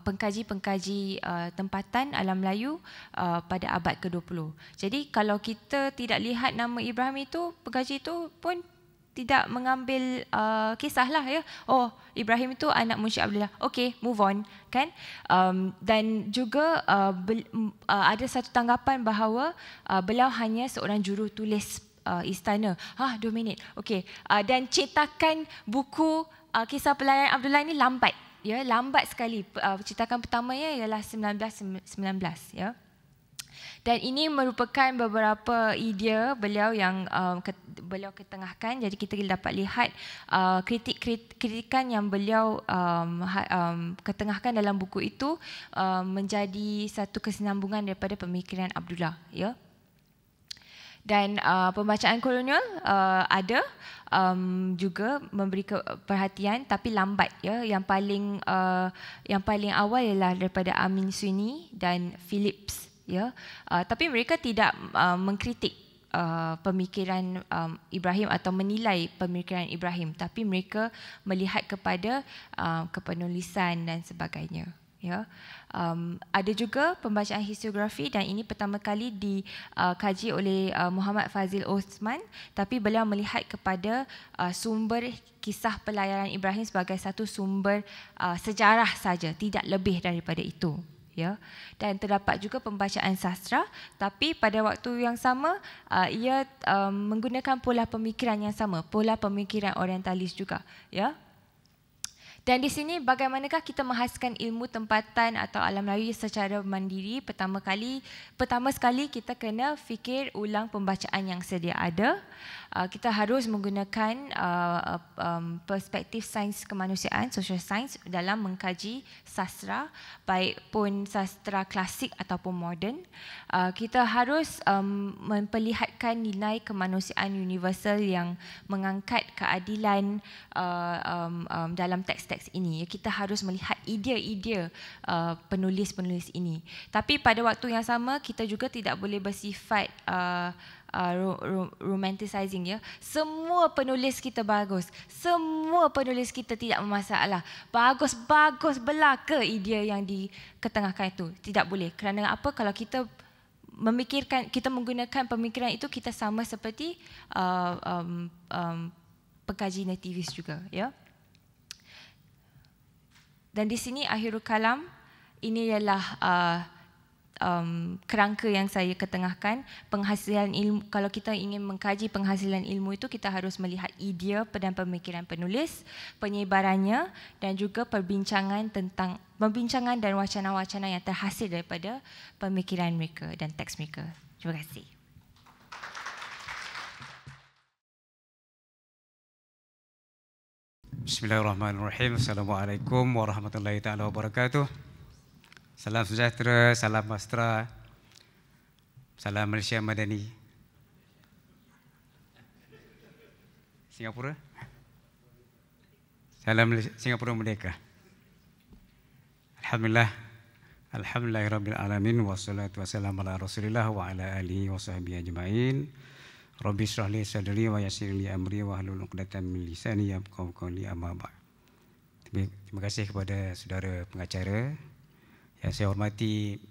pengkaji-pengkaji tempatan alam Melayu pada abad ke-20. Jadi kalau kita tidak lihat nama Ibrahim itu, pengkaji itu pun tidak mengambil kisahlah, ya. Oh, Ibrahim itu anak Munshi Abdullah. Okey, move on, kan? Dan juga ada satu tanggapan bahawa beliau hanya seorang juru tulis istana. 2 minit. Okey. Dan cetakan buku Kisah Pelayaran Abdullah ini lambat. Ya, lambat sekali. Cetakan pertamanya ialah 1919, ya. Dan ini merupakan beberapa idea beliau yang beliau ketengahkan. Jadi kita dapat lihat kritikan yang beliau ketengahkan dalam buku itu menjadi satu kesinambungan daripada pemikiran Abdullah. Ya. Dan pembacaan kolonial ada juga memberi perhatian, tapi lambat. Ya, yang paling awal ialah daripada Amin Sweeney dan Phillips. ya. Tapi mereka tidak mengkritik pemikiran Ibrahim atau menilai pemikiran Ibrahim, tapi mereka melihat kepada kepenulisan dan sebagainya, ya. Ada juga pembacaan historiografi, dan ini pertama kali dikaji oleh Muhammad Fazil Osman, tapi beliau melihat kepada sumber kisah pelayaran Ibrahim sebagai satu sumber sejarah saja, tidak lebih daripada itu, ya. Dan terdapat juga pembacaan sastra, tapi pada waktu yang sama ia menggunakan pola pemikiran yang sama, pola pemikiran orientalis juga, ya. Dan di sini bagaimanakah kita menghasilkan ilmu tempatan atau alam raya secara mandiri? Pertama sekali kita kena fikir ulang pembacaan yang sedia ada. Kita harus menggunakan perspektif sains kemanusiaan, social science, dalam mengkaji sastra, baik pun sastra klasik ataupun moden. Kita harus memperlihatkan nilai kemanusiaan universal yang mengangkat keadilan dalam teks-teks ini. Kita harus melihat idea-idea penulis-penulis ini. Tapi pada waktu yang sama, kita juga tidak boleh bersifat romanticizing, ya. Semua penulis kita bagus, semua penulis kita tidak bermasalah, bagus-bagus belaka idea yang diketengahkan itu. Tidak boleh. Kerana apa? Kalau kita kita menggunakan pemikiran itu, kita sama seperti pengkaji nativis juga, ya. Dan di sini akhirul kalam ini ialah kerangka yang saya ketengahkan. Penghasilan ilmu, kalau kita ingin mengkaji penghasilan ilmu itu, kita harus melihat idea dan pemikiran penulis, penyebarannya, dan juga perbincangan dan wacana-wacana yang terhasil daripada pemikiran mereka dan teks mereka. Terima kasih. Bismillahirrahmanirrahim. Assalamualaikum warahmatullahi taala wabarakatuh. Salam sejahtera, salam mesra, salam Malaysia Madani. Singapura? Salam Singapura Merdeka. Alhamdulillah. Alhamdulillahirabbil alamin, wassalatu wassalamu ala Rasulillah wa ala alihi washabbihi ajmain. Rabbi shrah li sadri wa yassir li amri wa hlul 'uqdatam min lisani yafqahu qawli, amma ba'd. Terima kasih kepada saudara pengacara yang saya hormati.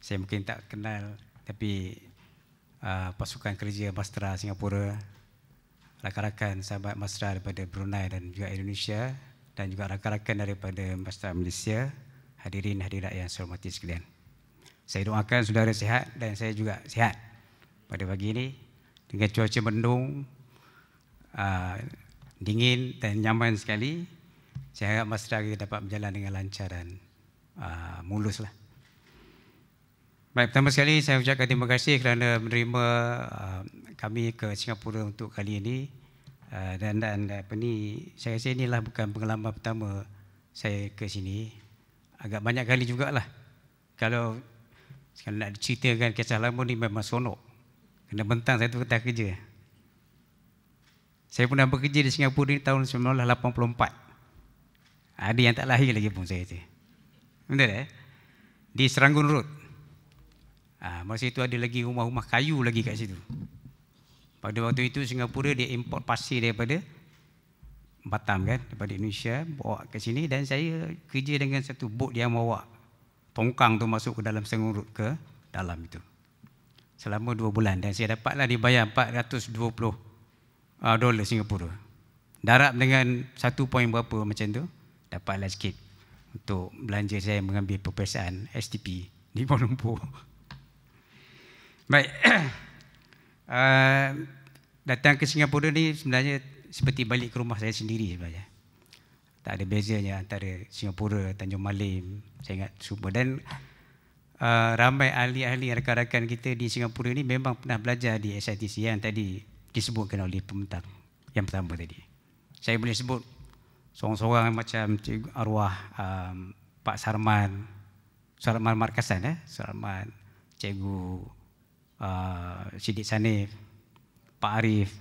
Saya mungkin tak kenal, tapi pasukan kerja Mastra Singapura, rakan-rakan sahabat Mastra daripada Brunei dan juga Indonesia, dan juga rakan-rakan daripada Mastra Malaysia, hadirin hadirat yang saya hormati sekalian. Saya doakan saudara sihat dan saya juga sihat pada pagi ini dengan cuaca mendung, dingin dan nyaman sekali. Saya harap Mastra kita dapat berjalan dengan lancar dan mulus lah. Baik, pertama sekali saya ucapkan terima kasih kerana menerima kami ke Singapura untuk kali ini. Dan apa ni, saya rasa inilah bukan pengalaman pertama saya ke sini. Agak banyak kali jugalah. Kalau nak ceritakan kisah lama ni memang sonok. Kena bentang saya tu ketah kerja. Saya pernah bekerja di Singapura ni tahun 1984. Ada yang tak lahir lagi pun saya tu. Betul di Serangoon Road. Masa itu ada lagi rumah-rumah kayu lagi kat situ. Pada waktu itu Singapura dia import pasir daripada Batam kan, daripada Indonesia, bawa ke sini, dan saya kerja dengan satu bot yang bawa tongkang tu masuk ke dalam Serangoon Road, ke dalam itu. Selama 2 bulan, dan saya dapatlah dibayar 420 dolar Singapura. Darab dengan 1 poin berapa macam tu, dapatlah sikit untuk belanja saya mengambil peperiksaan STP di Kuala Lumpur. Baik, datang ke Singapura ni sebenarnya seperti balik ke rumah saya sendiri sebenarnya. Tak ada bezanya antara Singapura, Tanjung Malim, saya ingat semua. Dan ramai ahli-ahli rakan-rakan kita di Singapura ni memang pernah belajar di SITC yang tadi disebutkan oleh pembentang yang pertama tadi. Saya boleh sebut seorang-seorang macam Cikgu Arwah Pak Sarman Markasan, Sarman, Cikgu Siddiq Sanif, Pak Arif,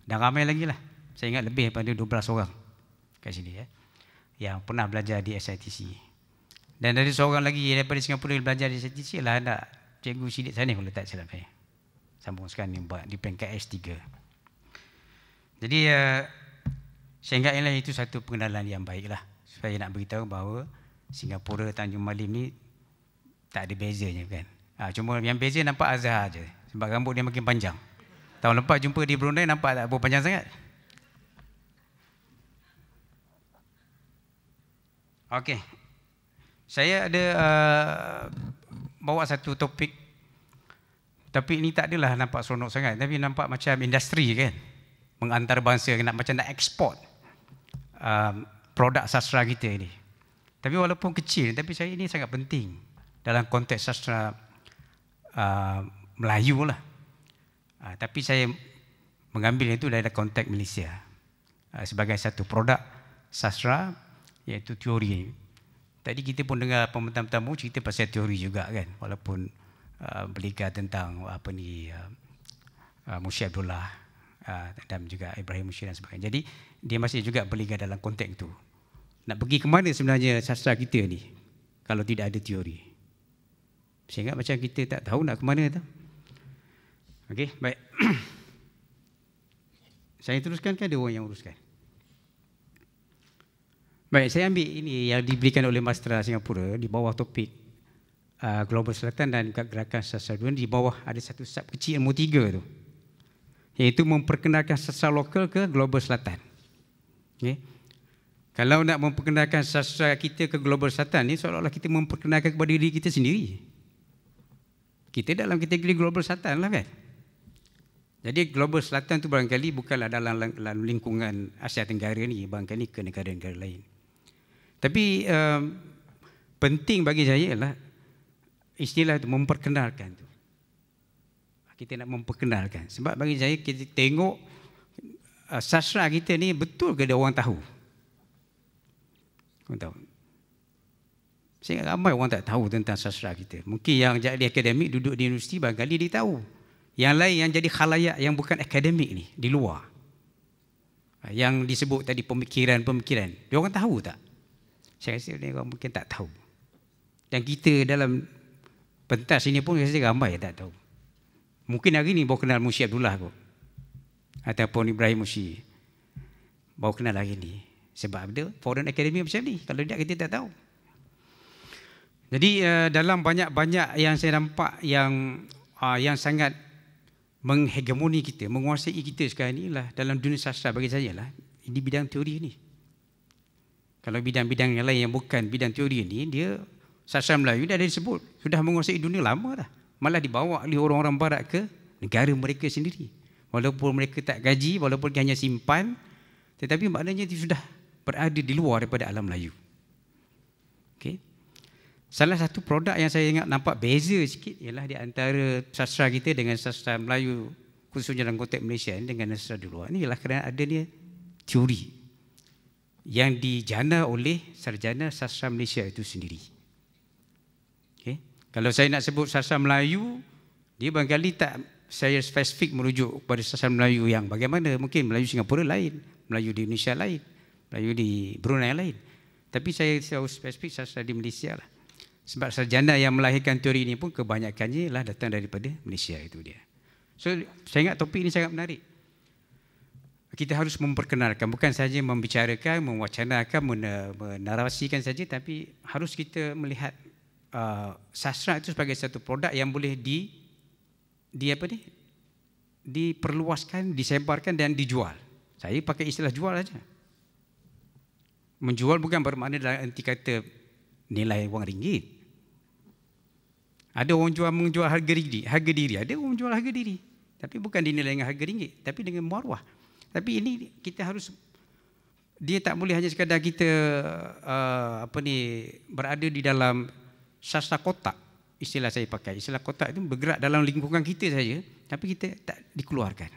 dan ramai lagi lah. Saya ingat lebih daripada 12 orang kat sini yang pernah belajar di SITC. Dan dari seorang lagi daripada Singapura yang belajar di SITC lah anak Cikgu Sidik Sanif kalau tak silap saya. Sambung sekarang ni buat di peringkat S3. Jadi saya ingatlah itu satu pengenalan yang baik lah. Saya nak beritahu bahawa Singapura, Tanjung Malim ni tak ada bezanya kan. Cuma yang beza nampak Azhar je. Sebab rambut dia makin panjang. Tahun lepas jumpa di Brunei nampak tak berapa panjang sangat. Okey. Saya ada bawa satu topik. Tapi ini tak adalah nampak seronok sangat. Tapi nampak macam industri kan. Mengantarabangsa, macam nak ekspor produk sastra kita ni. Tapi walaupun kecil, tapi saya ini sangat penting dalam konteks sastra Melayu lah. Tapi saya mengambil itu dari konteks Malaysia sebagai satu produk sastra, iaitu teori. Tadi kita pun dengar pembentang-tamu cerita pasal teori juga kan, walaupun berliga tentang Mushi Abdullah dan juga Ibrahim Mushi dan sebagainya. Jadi dia masih juga berliga dalam konteks itu. Nak pergi ke mana sebenarnya sastra kita ni kalau tidak ada teori? Saya ingat macam kita tak tahu nak ke mana tu. Okey, baik. Saya teruskan ke ada orang yang uruskan? Baik, saya ambil ini yang diberikan oleh Mastra Singapura di bawah topik Global Selatan dan Gerakan Sastra Dunia. Di bawah ada satu sub kecil nombor 3 tu, iaitu memperkenalkan sastra lokal ke Global Selatan. Okay. Kalau nak memperkenalkan sastra kita ke Global Selatan ni, seolah-olah kita memperkenalkan kepada diri kita sendiri. Kita dalam kategori Global Selatan lah kan. Jadi Global Selatan tu barangkali bukanlah dalam lingkungan Asia Tenggara ni, barangkali ke negara-negara lain. Tapi penting bagi saya ialah istilah itu memperkenalkan tu. Kita nak memperkenalkan. Sebab bagi saya kita tengok sastra kita ni betul ke ada orang tahu? Orang tahu. Saya ingat ramai orang tak tahu tentang sastra kita. Mungkin yang jadi akademik duduk di universiti barangkali dia tahu. Yang lain yang jadi khalayak yang bukan akademik ni di luar, yang disebut tadi pemikiran-pemikiran, dia orang tahu tak? Saya rasa dia orang mungkin tak tahu. Dan kita dalam pentas ini pun saya rasa ramai yang tak tahu. Mungkin hari ni baru kenal Mushi Abdullah kot, ataupun Ibrahim Mushi baru kenal hari ni. Sebab ada foreign academy macam ni. Kalau tidak kita tak tahu. Jadi dalam banyak-banyak yang saya nampak yang sangat menghegemoni kita, menguasai kita sekarang ni lah dalam dunia sastra bagi saya lah di bidang teori ni. Kalau bidang-bidang yang lain yang bukan bidang teori ni, dia sastra Melayu dah ada disebut sudah menguasai dunia lama dah. Malah dibawa oleh orang-orang barat ke negara mereka sendiri. Walaupun mereka tak gaji, walaupun hanya simpan, tetapi maknanya dia sudah berada di luar daripada alam Melayu. Okey. Salah satu produk yang saya ingat nampak beza sikit ialah di antara sastra kita dengan sastra Melayu, khususnya dalam konteks Malaysia dengan sastra di luar ni, ialah kerana adanya teori yang dijana oleh sarjana sastra Malaysia itu sendiri. Okay. Kalau saya nak sebut sastra Melayu, dia barangkali tak saya spesifik merujuk kepada sastra Melayu yang bagaimana. Mungkin Melayu Singapura lain, Melayu di Indonesia lain, Melayu di Brunei lain. Tapi saya spesifik sastra di Malaysia lah. Sebab sarjana yang melahirkan teori ini pun kebanyakannya lah datang daripada Malaysia, itu dia. So saya ingat topik ini sangat menarik. Kita harus memperkenalkan, bukan saja membicarakan, mewacanakan, menarasikan saja, tapi harus kita melihat sastra itu sebagai satu produk yang boleh diperluaskan, disebarkan dan dijual. Saya pakai istilah jual saja. Menjual bukan bermakna dalam arti kata nilai wang ringgit. Ada orang menjual harga diri. Ada orang jual harga diri. Tapi bukan dinilai dengan harga ringgit, tapi dengan maruah. Tapi ini kita harus, dia tak boleh hanya sekadar kita berada di dalam sastra kotak. Istilah saya pakai, istilah kotak itu bergerak dalam lingkungan kita saja, tapi kita tak dikeluarkan.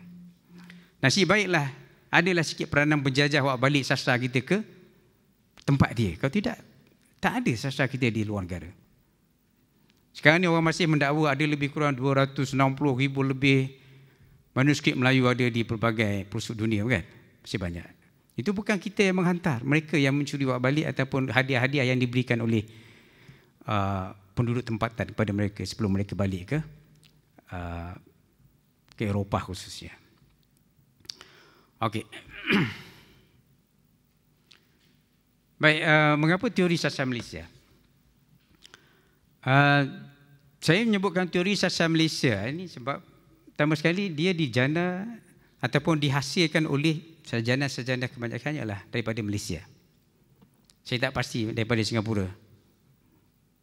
Nasib baiklah adalah sikit peranan penjajah buat balik sastra kita ke tempat dia. Kalau tidak, tak ada sastra kita di luar negara. Sekarang ni orang masih mendakwa ada lebih kurang 260,000 lebih manuskrip Melayu ada di pelbagai pelosok dunia kan? Masih banyak. Itu bukan kita yang menghantar, mereka yang mencuri buat balik ataupun hadiah-hadiah yang diberikan oleh penduduk tempatan kepada mereka sebelum mereka balik ke Eropah khususnya. Okey. Baik, mengapa teori sasar Malaysia? Saya menyebutkan teori sasar Malaysia ini sebab pertama sekali dia dijana ataupun dihasilkan oleh sarjana-sarjana kebanyakannya adalah daripada Malaysia. Saya tak pasti daripada Singapura.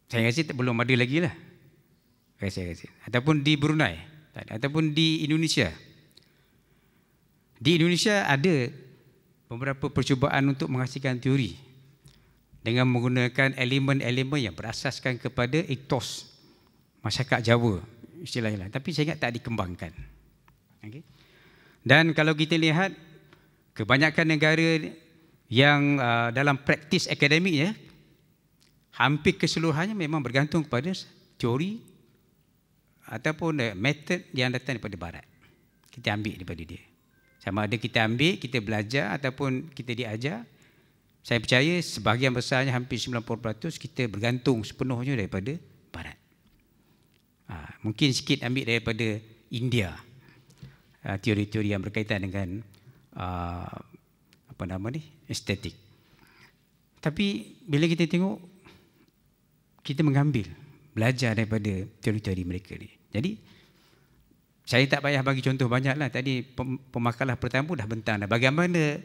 Saya rasa belum ada lagi lah. Saya rasa. Ataupun di Brunei. Ataupun di Indonesia. Di Indonesia ada beberapa percubaan untuk menghasilkan teori dengan menggunakan elemen-elemen yang berasaskan kepada etos masyarakat Jawa, istilahnya. Tapi saya ingat tak dikembangkan. Okay. Dan kalau kita lihat kebanyakan negara yang dalam praktis akademiknya hampir keseluruhannya memang bergantung kepada teori ataupun metod yang datang daripada barat. Kita ambil daripada dia. Sama ada kita ambil, kita belajar ataupun kita diajar. Saya percaya sebahagian besarnya hampir 90% kita bergantung sepenuhnya daripada barat. Mungkin sikit ambil daripada India. Teori-teori yang berkaitan dengan estetik. Tapi bila kita tengok, kita mengambil, belajar daripada teori-teori mereka ni. Jadi saya tak payah bagi contoh banyak lah. Tadi pemakalah pertama dah bentang dah. Bagaimana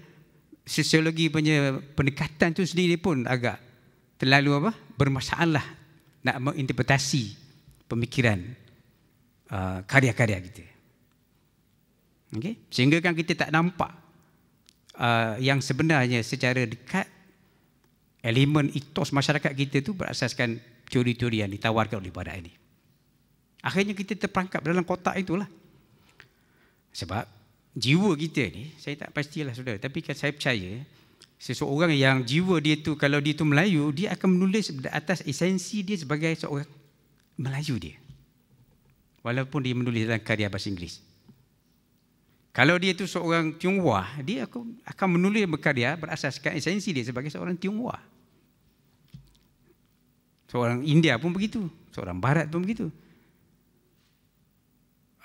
sosiologi punya pendekatan tu sendiri pun agak terlalu bermasalah nak menginterpretasi pemikiran karya-karya kita. Okay? Sehingga kan kita tak nampak yang sebenarnya secara dekat elemen etos masyarakat kita tu berasaskan teori-teori yang ditawarkan oleh barat ini. Akhirnya kita terperangkap dalam kotak itulah. Sebab jiwa kita ni, saya tak pastilah saudara, tapi kan saya percaya seseorang yang jiwa dia tu, kalau dia tu Melayu, dia akan menulis atas esensi dia sebagai seorang Melayu dia. Walaupun dia menulis dalam karya bahasa Inggeris. Kalau dia tu seorang Tionghoa, dia akan menulis berkarya berasaskan esensi dia sebagai seorang Tionghoa. Seorang India pun begitu, seorang Barat pun begitu.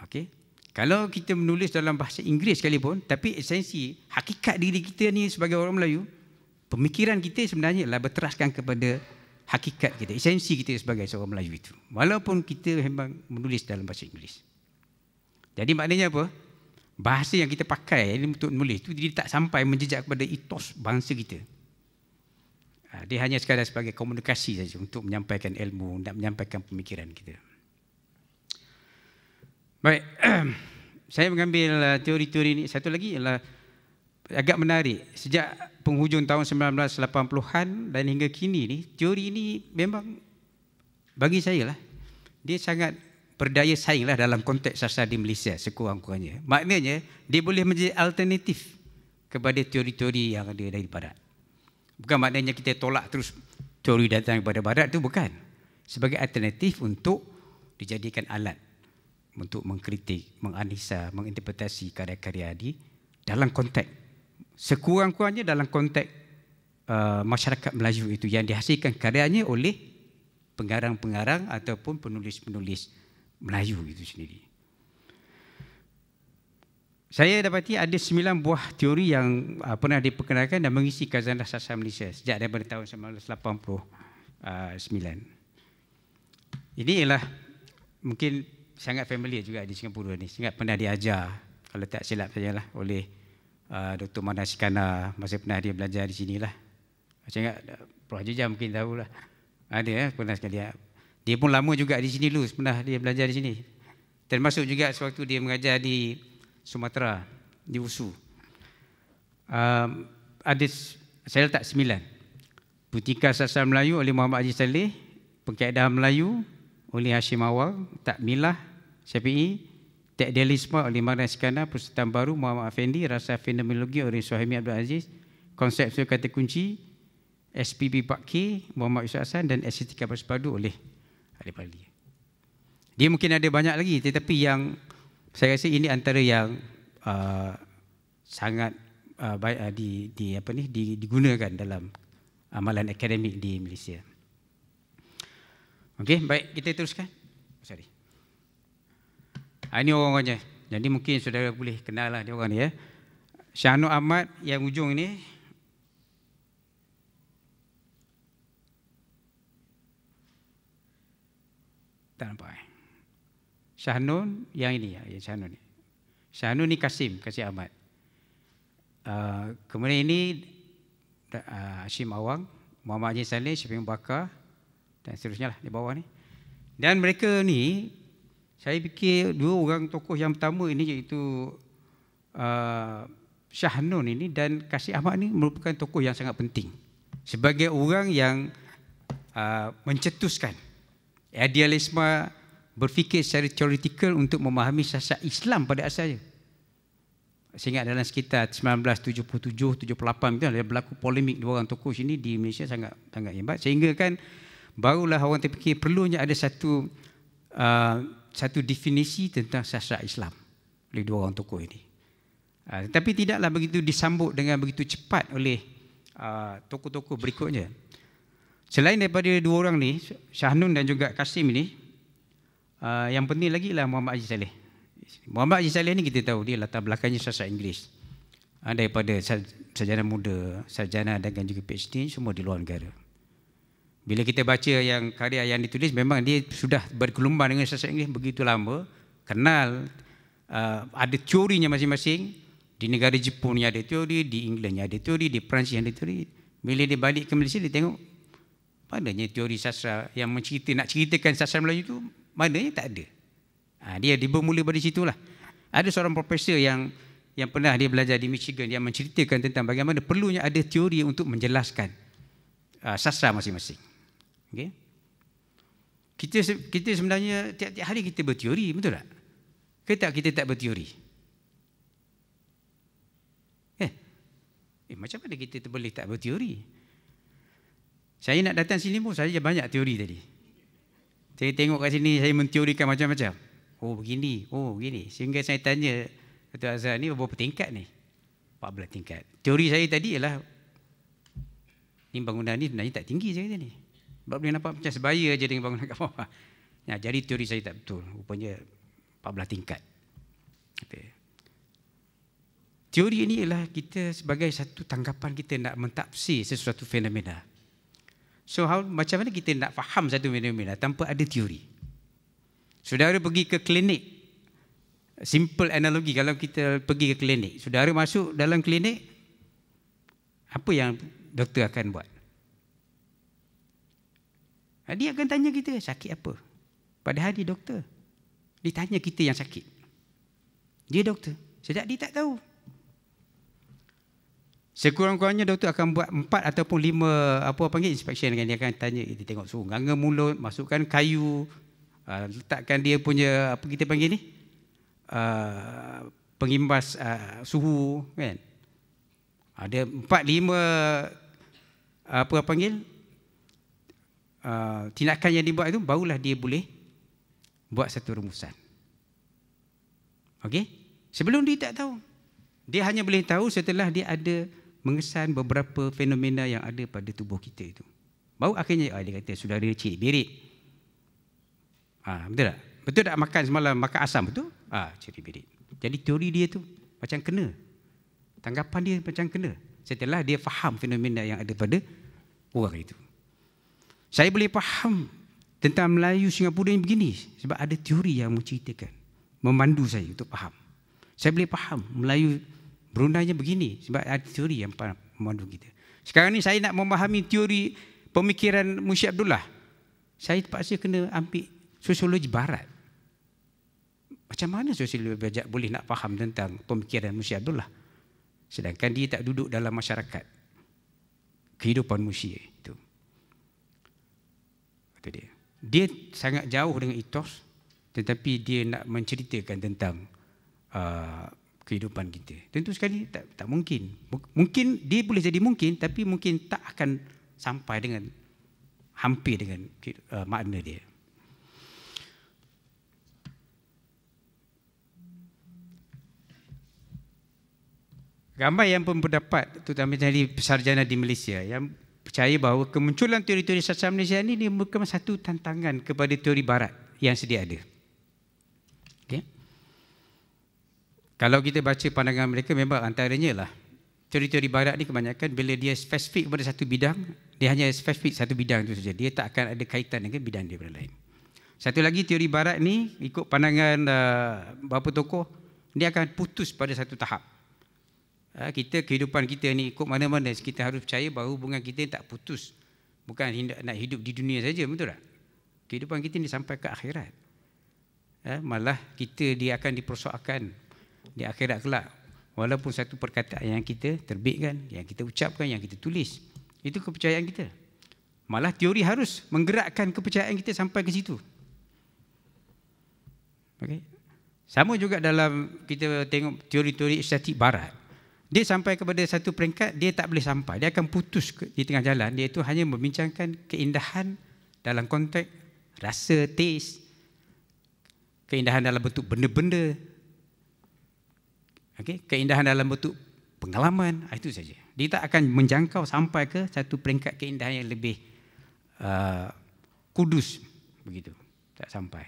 Okey. Kalau kita menulis dalam bahasa Inggeris sekalipun, tapi esensi hakikat diri kita ni sebagai orang Melayu, pemikiran kita sebenarnya adalah berteraskan kepada hakikat kita, esensi kita sebagai seorang Melayu itu. Walaupun kita memang menulis dalam bahasa Inggeris. Jadi maknanya apa? Bahasa yang kita pakai untuk menulis itu dia tak sampai menjejak kepada etos bangsa kita. Dia hanya sekadar sebagai komunikasi saja untuk menyampaikan ilmu, nak menyampaikan pemikiran kita. Baik, saya mengambil teori-teori ini. Satu lagi ialah agak menarik. Sejak penghujung tahun 1980-an dan hingga kini ni, teori ini memang bagi saya lah, dia sangat berdaya saing lah dalam konteks sasar di Malaysia sekurang-kurangnya. Maknanya dia boleh menjadi alternatif kepada teori-teori yang ada dari barat. Bukan maknanya kita tolak terus teori datang daripada barat, itu bukan. Sebagai alternatif untuk dijadikan alat untuk mengkritik, menganalisa, menginterpretasi karya-karya di dalam konteks sekurang-kurangnya dalam konteks masyarakat Melayu itu yang dihasilkan karyanya oleh pengarang-pengarang ataupun penulis-penulis Melayu itu sendiri. Saya dapati ada 9 buah teori yang pernah diperkenalkan dan mengisi khazanah sasar Malaysia sejak daripada tahun 1989. Ini ialah mungkin sangat familiar juga di Singapura ni. Sangat pernah diajar, kalau tak silap sajalah, oleh Dr. Manas Kana masa pernah dia belajar di sinilah. Saya ingat Prof. Haji Jam mungkin tahulah. Ada pernah sekali. Dia pun lama juga di sini dulu, pernah dia belajar di sini. Termasuk juga sewaktu dia mengajar di Sumatera, di USU. Ada, saya letak 9. Putika Sasar Melayu oleh Muhammad Haji Saleh, Pengkaedahan Melayu oleh Hashim Awal, Takmilah Syafi'i, Tekdelisme oleh Manas Kana, Persatuan Baru Muhammad Afendi, Rasa Fenomenologi oleh Suhaimi Abdul Aziz, Konsepsi Kata Kunci SPB 4K Muhammad Yusuf Hassan dan Estetika Bersepadu oleh Ali Pali. Dia mungkin ada banyak lagi, tetapi yang saya rasa ini antara yang sangat baik digunakan dalam amalan akademik di Malaysia. Okey, baik, kita teruskan. Sorry. Ini orang-orangnya. Jadi mungkin saudara boleh kenal lah dia orang ni ya. Shah Nur Ahmad yang ujung ini. Tak nampak Shah Nur yang ini ya, Shah Nur ni. Shah Nur ni Kasim Ahmad. Kemudian ini Hashim Awang, Muhammad Haji Saleh, Syafiq Bakar dan seterusnya lah di bawah ni. Dan mereka ni saya fikir dua orang tokoh yang pertama ini iaitu Shah Nur ini dan Kasim Ahmad ni merupakan tokoh yang sangat penting sebagai orang yang mencetuskan idealisme berfikir secara teoretikal untuk memahami siasat Islam pada asalnya. Saya ingat dalam sekitar 1977-78 itu ada berlaku polemik dua orang tokoh sini di Malaysia sangat hebat sehingga kan barulah orang terfikir perlunya ada satu definisi tentang siasat Islam oleh dua orang tokoh ini. Tetapi tidaklah begitu disambut dengan begitu cepat oleh tokoh-tokoh berikutnya. Selain daripada dua orang ni, Shah Nur dan juga Kasim ini, yang penting lagi lah Muhammad Haji Saleh. Muhammad Haji Saleh ni kita tahu dia latar belakangnya siasat Inggeris. Daripada sarjana muda, sarjana dan juga PhD semua di luar negara. Bila kita baca yang karya yang ditulis memang dia sudah berkelumbar dengan siasat Inggeris begitu lama, kenal ada teorinya masing-masing. Di negara Jepun ni ada teori, di England ni ada teori, di Perancis ada teori. Bila dia balik ke Malaysia dia tengok mananya teori sastra yang nak ceritakan sastra Melayu tu mananya tak ada. Dia bermula dari situlah. Ada seorang profesor yang pernah dia belajar di Michigan yang menceritakan tentang bagaimana perlunya ada teori untuk menjelaskan sastra masing-masing. Okay? Kita sebenarnya tiap-tiap hari kita berteori, betul tak? Kita tak berteori? Macam mana kita boleh tak berteori? Saya nak datang sini pun saya banyak teori tadi. Saya tengok kat sini saya menteorikan macam-macam. Oh begini, sehingga saya tanya Dr. Azhar ni berapa tingkat ni? 14 tingkat. Teori saya tadi ialah ni bangunan ni sebenarnya tak tinggi saya tadi. Sebab boleh nampak macam sebaya je dengan bangunan kat bawah. Jadi teori saya tak betul. Rupanya 14 tingkat. Teori ini ialah kita sebagai satu tanggapan kita nak mentafsir sesuatu fenomena. So macam mana kita nak faham satu fenomena tanpa ada teori? Saudara pergi ke klinik, simple analogi kalau kita pergi ke klinik, saudara masuk dalam klinik, apa yang doktor akan buat? Dia akan tanya kita sakit apa? Padahal dia doktor. Dia tanya kita yang sakit. Dia doktor. Sedap dia tak tahu. Sekurang-kurangnya doktor akan buat 4 ataupun 5 inspection dengan dia akan tanya, dia tengok suhu nganga mulut, masukkan kayu, letakkan dia punya apa kita panggil ni? Pengimbas suhu kan. Ada 4-5 tindakan yang dibuat itu barulah dia boleh buat satu rumusan. Okey? Sebelum dia tak tahu. Dia hanya boleh tahu setelah dia ada mengesan beberapa fenomena yang ada pada tubuh kita itu. Baru akhirnya dia kata saudara cik berit. Betul tak? Betul tak makan semalam makan asam betul? Cik berit. Jadi teori dia tu macam kena. Tanggapan dia macam kena. Setelah dia faham fenomena yang ada pada orang itu. Saya boleh faham tentang Melayu Singapura ini begini sebab ada teori yang menceritakan, memandu saya untuk faham. Saya boleh faham Melayu Bruneinya begini sebab ada teori yang memandu kita. Sekarang ni saya nak memahami teori pemikiran Munsyi Abdullah. Saya terpaksa kena ambil sosiologi barat. Macam mana sosiologi barat boleh nak faham tentang pemikiran Munsyi Abdullah? Sedangkan dia tak duduk dalam masyarakat kehidupan Munsyi itu. Itu dia. Dia sangat jauh dengan etos, tetapi dia nak menceritakan tentang kehidupan kita. Tentu sekali tak mungkin. Mungkin dia boleh jadi mungkin, tapi mungkin tak akan sampai dengan hampir dengan makna dia. Ramai yang pun berdapat, terutama dari sarjana di Malaysia, yang percaya bahawa kemunculan teori-teori sastra Malaysia ini merupakan satu tantangan kepada teori barat yang sedia ada. Okay. Kalau kita baca pandangan mereka, memang antaranya lah teori-teori barat ni kebanyakan bila dia spesifik kepada satu bidang, dia hanya spesifik satu bidang itu saja. Dia tak akan ada kaitan dengan bidang dia lain. Satu lagi teori barat ni ikut pandangan beberapa tokoh, dia akan putus pada satu tahap. Kehidupan kita ni ikut mana-mana kita harus percaya bahawa hubungan kita tak putus. Bukan nak hidup di dunia saja, betul tak? Kehidupan kita ni sampai ke akhirat. Malah dia akan dipersoalkan di akhirat kelak. Walaupun satu perkataan yang kita terbitkan, yang kita ucapkan, yang kita tulis, itu kepercayaan kita. Malah teori harus menggerakkan kepercayaan kita sampai ke situ. Okay. Sama juga dalam kita tengok teori-teori estetik barat. Dia sampai kepada satu peringkat, dia tak boleh sampai. Dia akan putus di tengah jalan. Dia itu hanya membincangkan keindahan dalam konteks rasa, taste, keindahan dalam bentuk benda-benda, keindahan dalam bentuk pengalaman, itu saja. Dia tak akan menjangkau sampai ke satu peringkat keindahan yang lebih kudus, begitu. Tak sampai.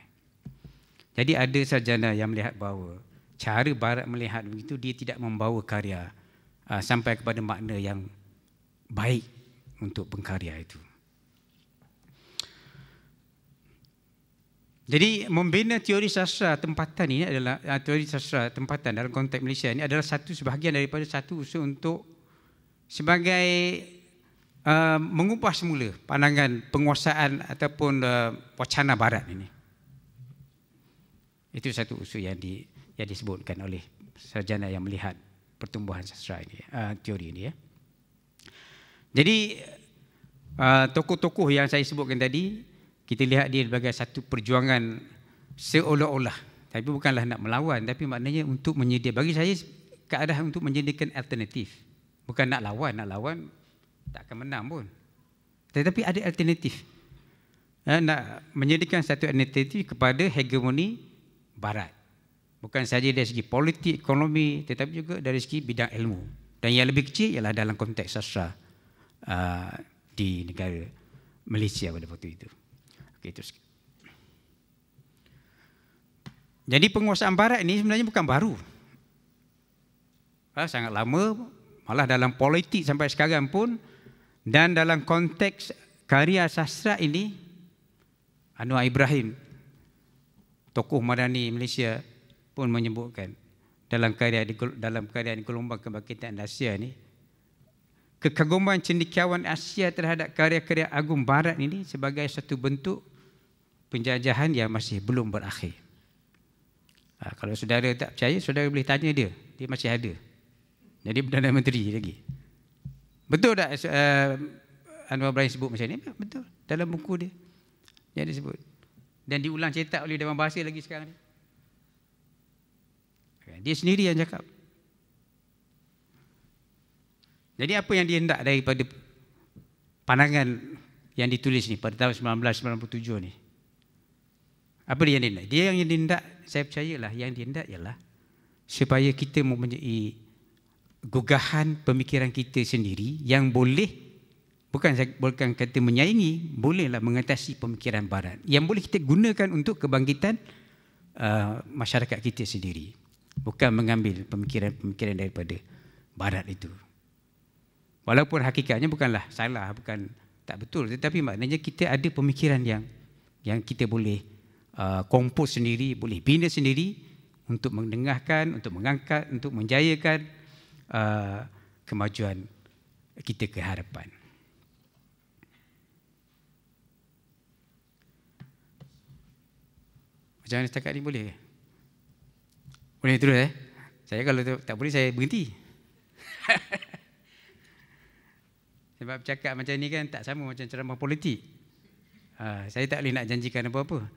Jadi ada sarjana yang melihat bahawa cara barat melihat begitu, dia tidak membawa karya sampai kepada makna yang baik untuk pengkarya itu. Jadi membina teori sastra tempatan ini adalah teori sastra tempatan dalam konteks Malaysia ini adalah satu sebahagian daripada satu usaha untuk sebagai mengubah semula pandangan penguasaan ataupun wacana barat ini. Itu satu usul yang disebutkan oleh sarjana yang melihat pertumbuhan sastra ini, teori ini. Jadi tokoh-tokoh yang saya sebutkan tadi, kita lihat dia sebagai satu perjuangan seolah-olah, tapi bukanlah nak melawan, tapi maknanya untuk menyediakan, bagi saya keadaan untuk menyediakan alternatif. Bukan nak lawan tak akan menang pun. Tetapi ada alternatif. Nak menyediakan satu alternatif kepada hegemoni barat. Bukan sahaja dari segi politik, ekonomi, tetapi juga dari segi bidang ilmu. Dan yang lebih kecil ialah dalam konteks sastra di negara Malaysia pada waktu itu. Okey, terus. Jadi penguasaan barat ini sebenarnya bukan baru. Sangat lama, malah dalam politik sampai sekarang pun, dan dalam konteks karya sastra ini, Anwar Ibrahim, tokoh Madani Malaysia pun menyebutkan dalam karya Gelombang Kebangkitan Asia ni, kekaguman cendekiawan Asia terhadap karya-karya agung barat ini sebagai satu bentuk penjajahan yang masih belum berakhir. Kalau saudara tak percaya, saudara boleh tanya dia masih ada. Jadi Perdana Menteri lagi. Betul tak Anwar Ibrahim sebut macam ni? Betul, dalam buku dia yang disebut. Dan diulang cetak oleh Dewan Bahasa lagi sekarang ni. Dia sendiri yang cakap. Jadi apa yang dia hendak daripada pandangan yang ditulis ni pada tahun 1997 ni? Apa dia yang hendak? Dia yang hendak, saya percayalah, yang dia hendak ialah supaya kita mempunyai gugahan pemikiran kita sendiri yang boleh, bukan kata menyaingi, bolehlah mengatasi pemikiran barat, yang boleh kita gunakan untuk kebangkitan masyarakat kita sendiri. Bukan mengambil pemikiran-pemikiran daripada barat itu. Walaupun hakikatnya bukanlah salah, bukan tak betul, tetapi maknanya kita ada pemikiran yang kita boleh kompos sendiri, boleh bina sendiri untuk mendengarkan, untuk mengangkat, untuk menjayakan kemajuan kita ke hadapan. Macam mana setakat ni boleh? Boleh terus Saya kalau tak boleh saya berhenti. Sebab bercakap macam ni kan tak sama macam ceramah politik. Saya tak boleh nak janjikan apa-apa.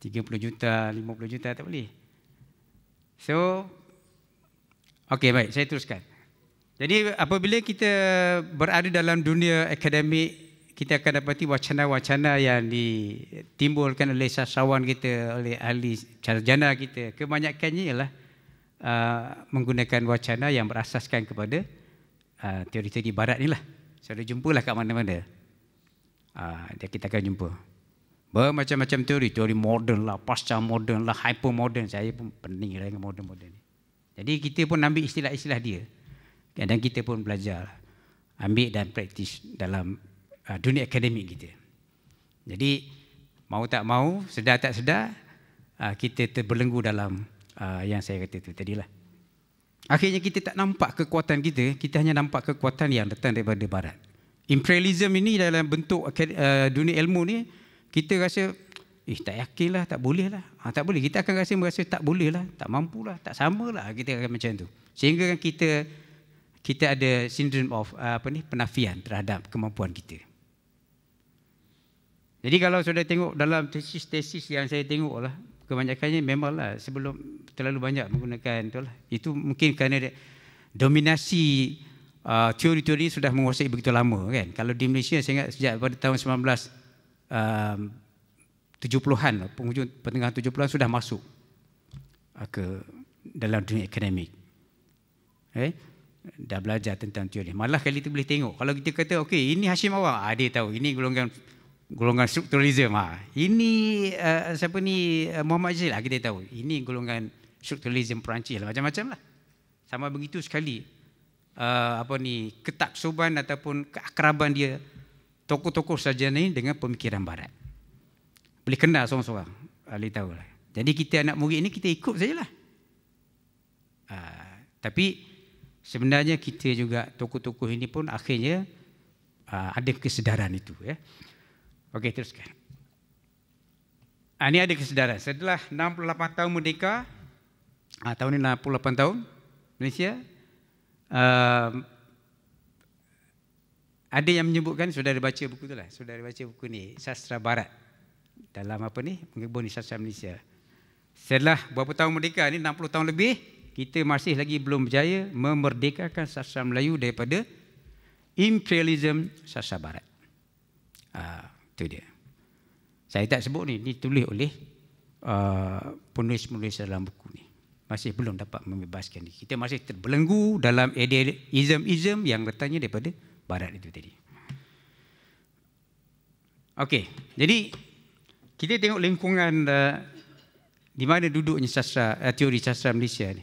30 juta, 50 juta tak boleh. So, okey, baik, saya teruskan. Jadi apabila kita berada dalam dunia akademik, kita akan dapati wacana-wacana yang ditimbulkan oleh sastrawan kita, oleh ahli sarjana kita. Kebanyakannya ialah menggunakan wacana yang berasaskan kepada teori-teori barat inilah. Saudara jumpalah kat mana-mana. Kita akan jumpa bermacam-macam teori moden lah, pasca moden lah, hyper moden. Saya pun pening lah dengan moden-moden ni. Jadi kita pun ambil istilah-istilah dia, dan kita pun belajar, ambil dan praktis dalam dunia akademik kita. Jadi mau tak mau, sedar tak sedar, kita terbelenggu dalam yang saya kata itu tadilah. Akhirnya kita tak nampak kekuatan kita hanya nampak kekuatan yang datang daripada barat. Imperialism ini dalam bentuk dunia ilmu ni, kita rasa tak yakinlah, tak boleh lah. Tak boleh. Kita akan merasa tak boleh lah, tak mampu lah, tak sama lah. Kita akan macam tu. Sehingga kan kita ada syndrome of penafian terhadap kemampuan kita. Jadi kalau sudah tengok dalam tesis-tesis yang saya tengok lah, kebanyakannya memanglah sebelum terlalu banyak menggunakan itulah. Itu mungkin kerana dominasi teori-teori sudah menguasai begitu lama kan. Kalau di Malaysia saya ingat sejak pada tahun 70-an, penghujung pertengahan 70-an sudah masuk ke dalam dunia akademik. Dah belajar tentang teori. Malah kali itu boleh tengok. Kalau kita kata okey, ini Hashim Awang, dia tahu ini golongan strukturalism. Ini siapa ni Muhammad Azil, kita tahu ini golongan strukturalism Perancis lah, macam-macam lah. Sama begitu sekali ketaksuban ataupun keakraban dia tokoh-tokoh sarjana ini dengan pemikiran barat. Boleh kenal seorang-seorang, boleh tahu lah. Jadi kita anak murid ini kita ikut sajalah. Tapi sebenarnya kita juga tokoh-tokoh ini pun akhirnya ada kesedaran itu ya. Okey, teruskan. Ini ada kesedaran. Setelah 68 tahun merdeka, tahun ini 68 tahun Malaysia, ada yang menyebutkan, saudara baca buku tu lah, saudara baca buku ni, Sastra Barat dalam mengebuni sastra Malaysia. Setelah berapa tahun merdeka ni, 60 tahun lebih, kita masih lagi belum berjaya memerdekakan sastra Melayu daripada imperialism sastra Barat. Itu dia. Saya tak sebut ni ditulis oleh penulis-penulis dalam buku ni. Masih belum dapat membebaskan diri. Kita masih terbelenggu dalam idealism yang datangnya daripada Barat itu tadi. Okey, jadi kita tengok lingkungan di mana duduknya sastra, teori sastra Malaysia ni.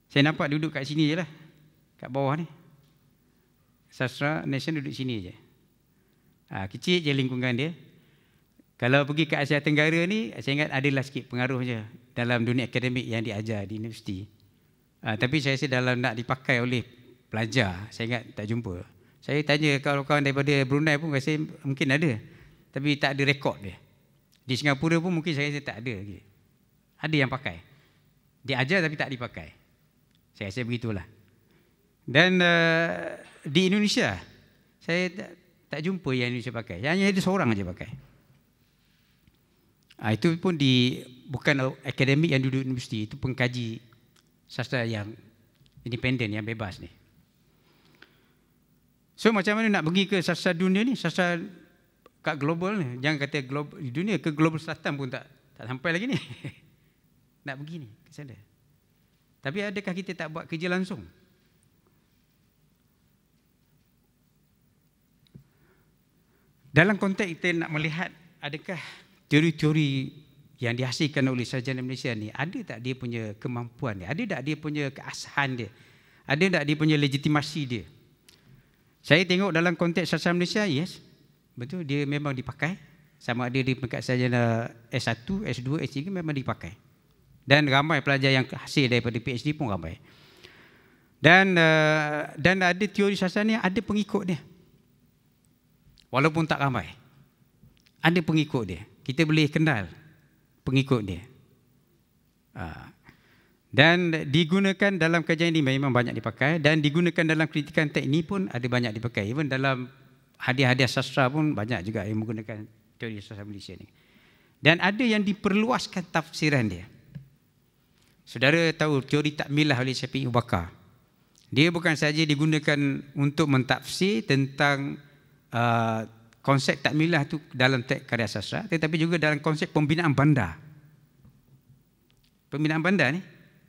Saya nampak duduk kat sini je lah, kat bawah ni. Sastra Nation duduk sini je. Kecil je lingkungan dia. Kalau pergi ke Asia Tenggara ni, saya ingat adalah sikit pengaruhnya dalam dunia akademik yang diajar di universiti. Tapi saya rasa dalam nak dipakai oleh pelajar, saya ingat tak jumpa. Saya tanya kawan-kawan daripada Brunei pun rasa mungkin ada, tapi tak ada rekod dia. Di Singapura pun mungkin saya rasa tak ada lagi. Ada yang pakai. Dia ajar tapi tak dipakai. Saya rasa begitulah. Dan di Indonesia, saya tak jumpa yang Indonesia pakai. Hanya ada seorang aja pakai. Itu pun bukan akademik yang duduk di universiti, itu pengkaji sastra yang independen, yang bebas ni. So macam mana nak pergi ke sastra dunia ni, sastra kat global ni, jangan kata global di dunia, ke global selatan pun tak sampai lagi ni. Nak pergi ni ke sana. Tapi adakah kita tak buat kerja langsung? Dalam konteks kita nak melihat adakah teori-teori yang dihasilkan oleh sarjana Malaysia ni, ada tak dia punya kemampuan dia? Ada tak dia punya keasahan dia? Ada tak dia punya legitimasi dia? Saya tengok dalam konteks sastra Malaysia, yes, betul, dia memang dipakai. Sama ada di peringkat sarjana S1, S2, S3 memang dipakai. Dan ramai pelajar yang hasil daripada PhD pun ramai. Dan ada teori sastra ni ada pengikut dia. Walaupun tak ramai. Ada pengikut dia. Kita boleh kenal pengikut dia. Dan digunakan dalam kajian ini memang banyak dipakai, dan digunakan dalam kritikan teknik pun ada banyak dipakai. Even dalam hadiah-hadiah sastra pun banyak juga yang menggunakan teori sastra Malaysia ni. Dan ada yang diperluaskan tafsiran dia. Saudara tahu teori takmilah oleh Syafi'i Bakar. Dia bukan saja digunakan untuk mentafsir tentang konsep takmilah itu dalam teks karya sastra, tetapi juga dalam konsep pembinaan bandar. Pembinaan bandar ni,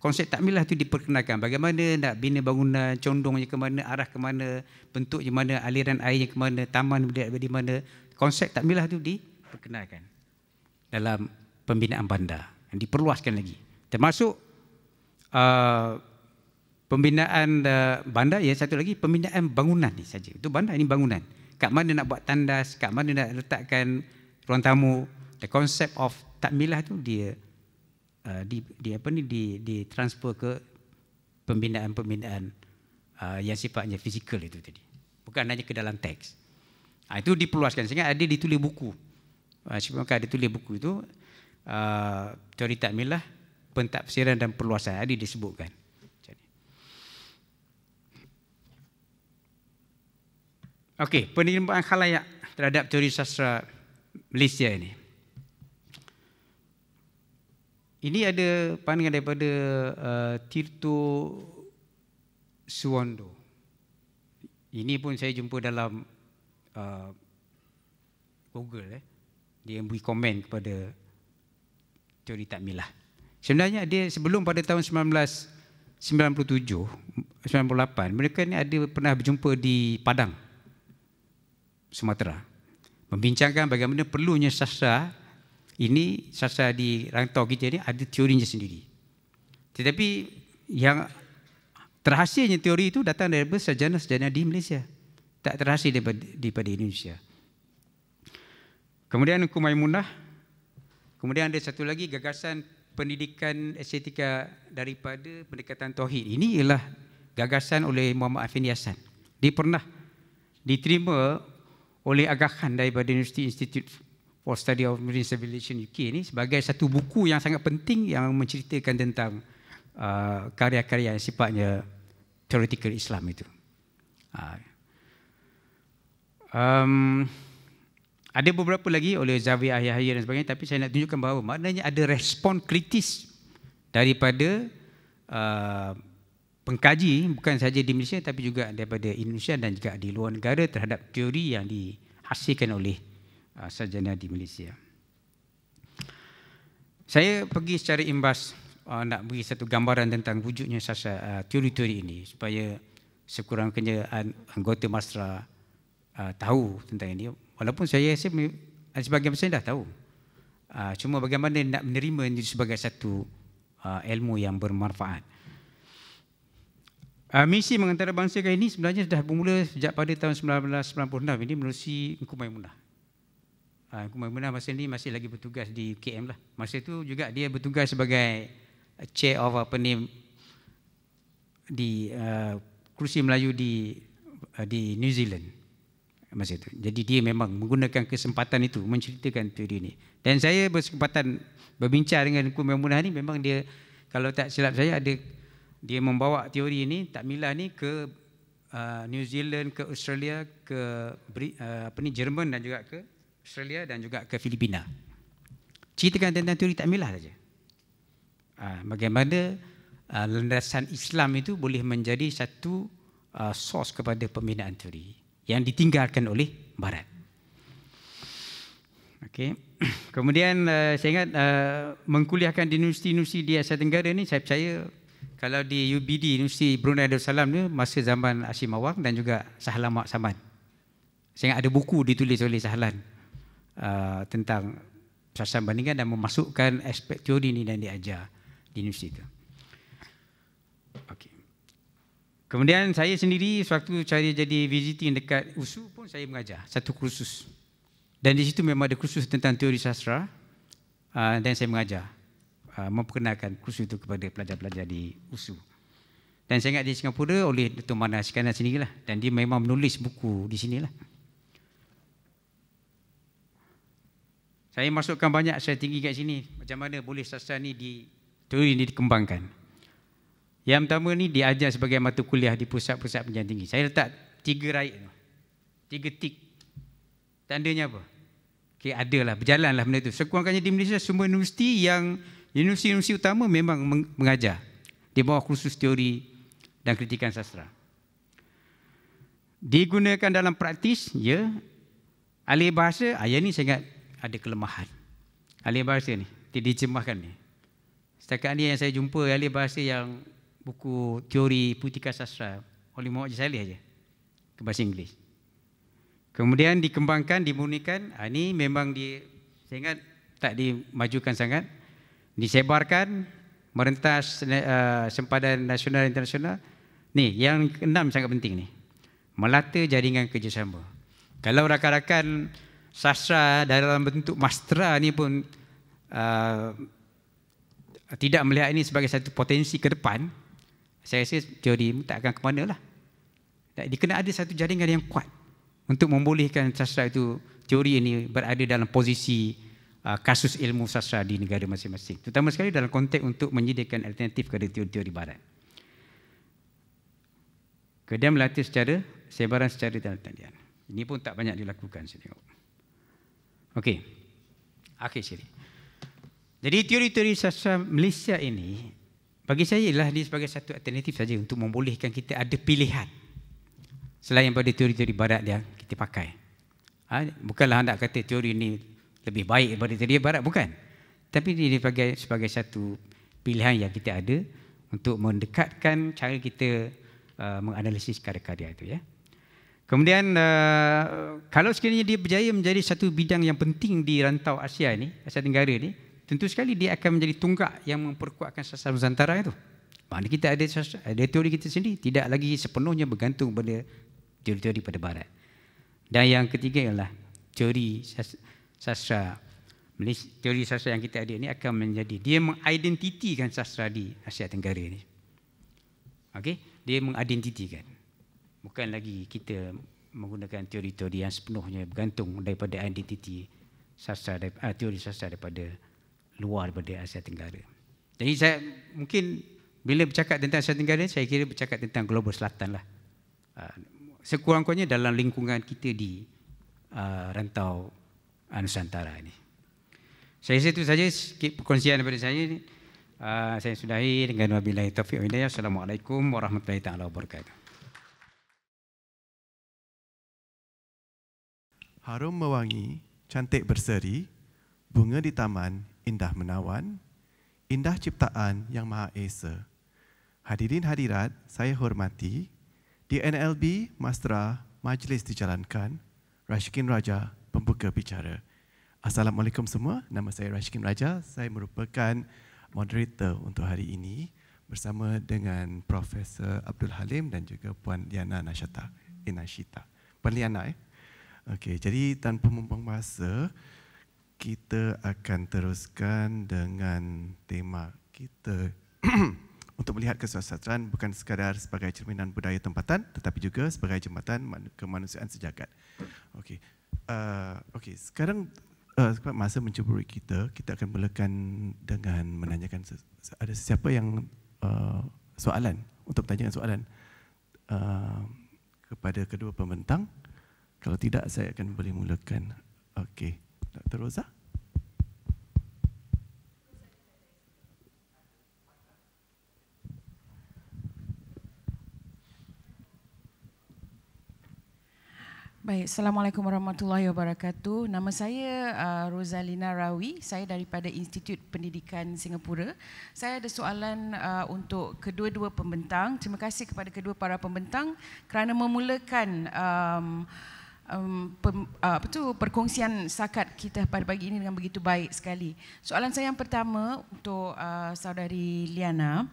konsep takmilah itu diperkenalkan. Bagaimana nak bina bangunan, condongnya ke mana, arah ke mana, bentuknya mana, aliran airnya ke mana, taman di mana. Konsep takmilah itu diperkenalkan dalam pembinaan bandar. Yang diperluaskan lagi. Termasuk pembinaan bandar, ya satu lagi pembinaan bangunan ni saja. Itu bandar, ini bangunan. Kat mana nak buat tandas, kat mana nak letakkan ruang tamu. The concept of takmilah tu dia ditransfer ke pembinaan-pembinaan yang sifatnya fizikal itu tadi. Bukan hanya ke dalam teks. Itu diperluaskan sehingga ada ditulis buku. Sebab ada tulis buku itu teori takmilah, pentafsiran dan perluasan ada disebutkan. Okey, penerimaan khalayak terhadap teori sastra Malaysia ini. Ini ada pandangan daripada Tirto Suwondo. Ini pun saya jumpa dalam Google. Dia beri komen kepada teori takmilah. Sebenarnya dia sebelum pada tahun 1997, 98, mereka ni ada pernah berjumpa di Padang, Sumatera, membincangkan bagaimana perlunya sastra ini, sastra di rantau kita ni ada teorinya sendiri. Tetapi yang terhasilnya teori itu datang daripada sarjana-sarjana di Malaysia, tak terhasil daripada Indonesia. Kemudian Engku Maimunah. Kemudian ada satu lagi gagasan pendidikan estetika daripada pendekatan tauhid. Ini ialah gagasan oleh Muhammad Afindi Hassan. Dia pernah diterima oleh Aga Khan daripada University Institute for Study of Marine Civilization UK ni sebagai satu buku yang sangat penting yang menceritakan tentang karya-karya yang sifatnya theoretical Islam itu. Ada beberapa lagi oleh Zawi Yahya dan sebagainya, tapi saya nak tunjukkan bahawa maknanya ada respon kritis daripada pengkaji, bukan sahaja di Malaysia tapi juga daripada Indonesia dan juga di luar negara terhadap teori yang dihasilkan oleh sarjana di Malaysia. Saya pergi secara imbas nak beri satu gambaran tentang wujudnya teori-teori ini supaya sekurang-kurangnya anggota Masra tahu tentang ini. Walaupun saya rasa sebagian besar dah tahu. Cuma bagaimana nak menerima ini sebagai satu ilmu yang bermanfaat. Misi mengantara bangsa ini sebenarnya sudah bermula sejak pada tahun 1996 ini menerusi Engku Maimunah. Engku Maimunah masa ini masih lagi bertugas di KM lah. Masa itu juga dia bertugas sebagai chair of di Kerusi Melayu di New Zealand masa itu. Jadi dia memang menggunakan kesempatan itu menceritakan teori ini. Dan saya berkesempatan berbincang dengan Engku Maimunah ni, memang dia, kalau tak silap saya, dia membawa teori ini, takmilah ni ke New Zealand, ke Australia, ke Jerman dan juga ke Australia dan juga ke Filipina. Ceritakan tentang teori takmilah saja. Bagaimana landasan Islam itu boleh menjadi satu sos kepada pembinaan teori yang ditinggalkan oleh Barat. Okay. Kemudian saya ingat mengkuliahkan di universiti-universiti di Asia Tenggara ni, saya percaya kalau di UBD, Universiti Brunei Darussalam ni, masa zaman Hashim Awang dan juga Sahlan Mak Saman, saya ingat ada buku ditulis oleh Sahlan tentang perasaan bandingan dan memasukkan aspek teori ni dan diajar di universiti itu. Okay. Kemudian saya sendiri sewaktu saya jadi visiting dekat USU pun saya mengajar satu kursus. Dan di situ memang ada kursus tentang teori sastra dan saya mengajar, memperkenalkan kursus itu kepada pelajar-pelajar di USU. Dan saya ingat di Singapura oleh Dr. Manas Iskandar sendirilah, dan dia memang menulis buku di sinilah. Saya masukkan banyak strategi kat sini, macam mana boleh sastra ni teori ni dikembangkan. Yang pertama ni diajar sebagai mata kuliah di pusat-pusat pendidikan tinggi. Saya letak 3 raid, 3 tik. Tandanya apa? Okay, adalah, berjalanlah benda itu. Sekurang-kurangnya di Malaysia semua universiti utama memang mengajar di bawah kursus teori dan kritikan sastra. Digunakan dalam praktis, ya. Alih bahasa, ayat ni saya ingat ada kelemahan. Alih bahasa ni, diterjemahkan ni. Setakat ni yang saya jumpa ahli bahasa yang buku teori putika sastra oleh Muhammad Haji Saleh aja ke bahasa Inggeris. Kemudian dikembangkan, dimurnikan. Ini memang saya ingat tak dimajukan sangat. Disebarkan, merentas sempadan nasional dan internasional. Ni, yang keenam sangat penting ni. Melata jaringan kerjasama. Kalau rakan-rakan sastra dalam bentuk mastera ni pun tidak melihat ini sebagai satu potensi ke depan, saya rasa teori tak akan ke mana lah. Dia kena ada satu jaringan yang kuat untuk membolehkan sastra itu, teori ini berada dalam posisi kasus ilmu sastra di negara masing-masing. Terutama sekali dalam konteks untuk menyediakan alternatif kepada teori-teori barat. Kemudian melatih secara sebaran secara dalam talian. Ini pun tak banyak dilakukan saya tengok. Okey. Akhir sekali. Jadi teori-teori sastra Malaysia ini bagi saya ialah dia sebagai satu alternatif saja untuk membolehkan kita ada pilihan selain pada teori-teori barat yang kita pakai. Bukanlah hendak kata teori ini lebih baik daripada teori barat, bukan. Tapi ini sebagai satu pilihan yang kita ada untuk mendekatkan cara kita menganalisis karya-karya itu, ya. Kemudian kalau sekiranya dia berjaya menjadi satu bidang yang penting di rantau Asia ini, Asia Tenggara ini, tentu sekali dia akan menjadi tunggak yang memperkuatkan sastra Nusantara itu. Maknanya kita ada teori kita sendiri, tidak lagi sepenuhnya bergantung pada teori-teori pada barat. Dan yang ketiga ialah teori sastra Malaysia, teori sastra yang kita ada ini akan menjadi, dia mengidentitikan sastra di Asia Tenggara ini. Okey, dia mengidentitikan. Bukan lagi kita menggunakan teori-teori yang sepenuhnya bergantung daripada identiti sastra, teori sastra daripada luar daripada Asia Tenggara. Jadi saya mungkin bila bercakap tentang Asia Tenggara, saya kira bercakap tentang global selatan lah. Sekurang-kurangnya dalam lingkungan kita di rantau Nusantara ini. Saya rasa itu saja sikit perkongsian daripada saya. Saya sudahi dengan wabillahi taufiq wal hidayah. Assalamualaikum warahmatullahi taala wabarakatuh. Harum mewangi, cantik berseri, bunga di taman, indah menawan, indah ciptaan yang Maha Esa. Hadirin hadirat, saya hormati, di NLB Mastera Majlis dijalankan, Rashikin Raja, pembuka bicara. Assalamualaikum semua, nama saya Rashikin Raja, saya merupakan moderator untuk hari ini bersama dengan Profesor Abdul Halim dan juga Puan Liana Nashita. Puan Liana, Okey, jadi tanpa membuang masa, kita akan teruskan dengan tema kita untuk melihat kesusastraan bukan sekadar sebagai cerminan budaya tempatan, tetapi juga sebagai jembatan kemanusiaan sejagat. Okey, sekarang masa mencuburi kita akan mulakan dengan menanyakan ada siapa yang soalan, untuk bertanyakan soalan kepada kedua pembentang. Kalau tidak, saya akan boleh mulakan. Okey, Dr. Roza. Baik, Assalamualaikum warahmatullahi wabarakatuh. Nama saya Rozalina Rawi, saya daripada Institut Pendidikan Singapura. Saya ada soalan untuk kedua-dua pembentang. Terima kasih kepada kedua para pembentang kerana memulakan perkongsian sakat kita pada pagi ini dengan begitu baik sekali. Soalan saya yang pertama untuk saudari Liana.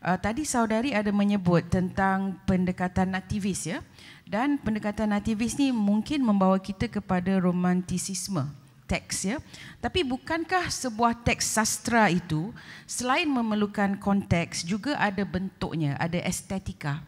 Tadi saudari ada menyebut tentang pendekatan nativis, ya. Dan pendekatan nativis ni mungkin membawa kita kepada romantisisme teks, ya. Tapi bukankah sebuah teks sastra itu selain memerlukan konteks juga ada bentuknya, ada estetika?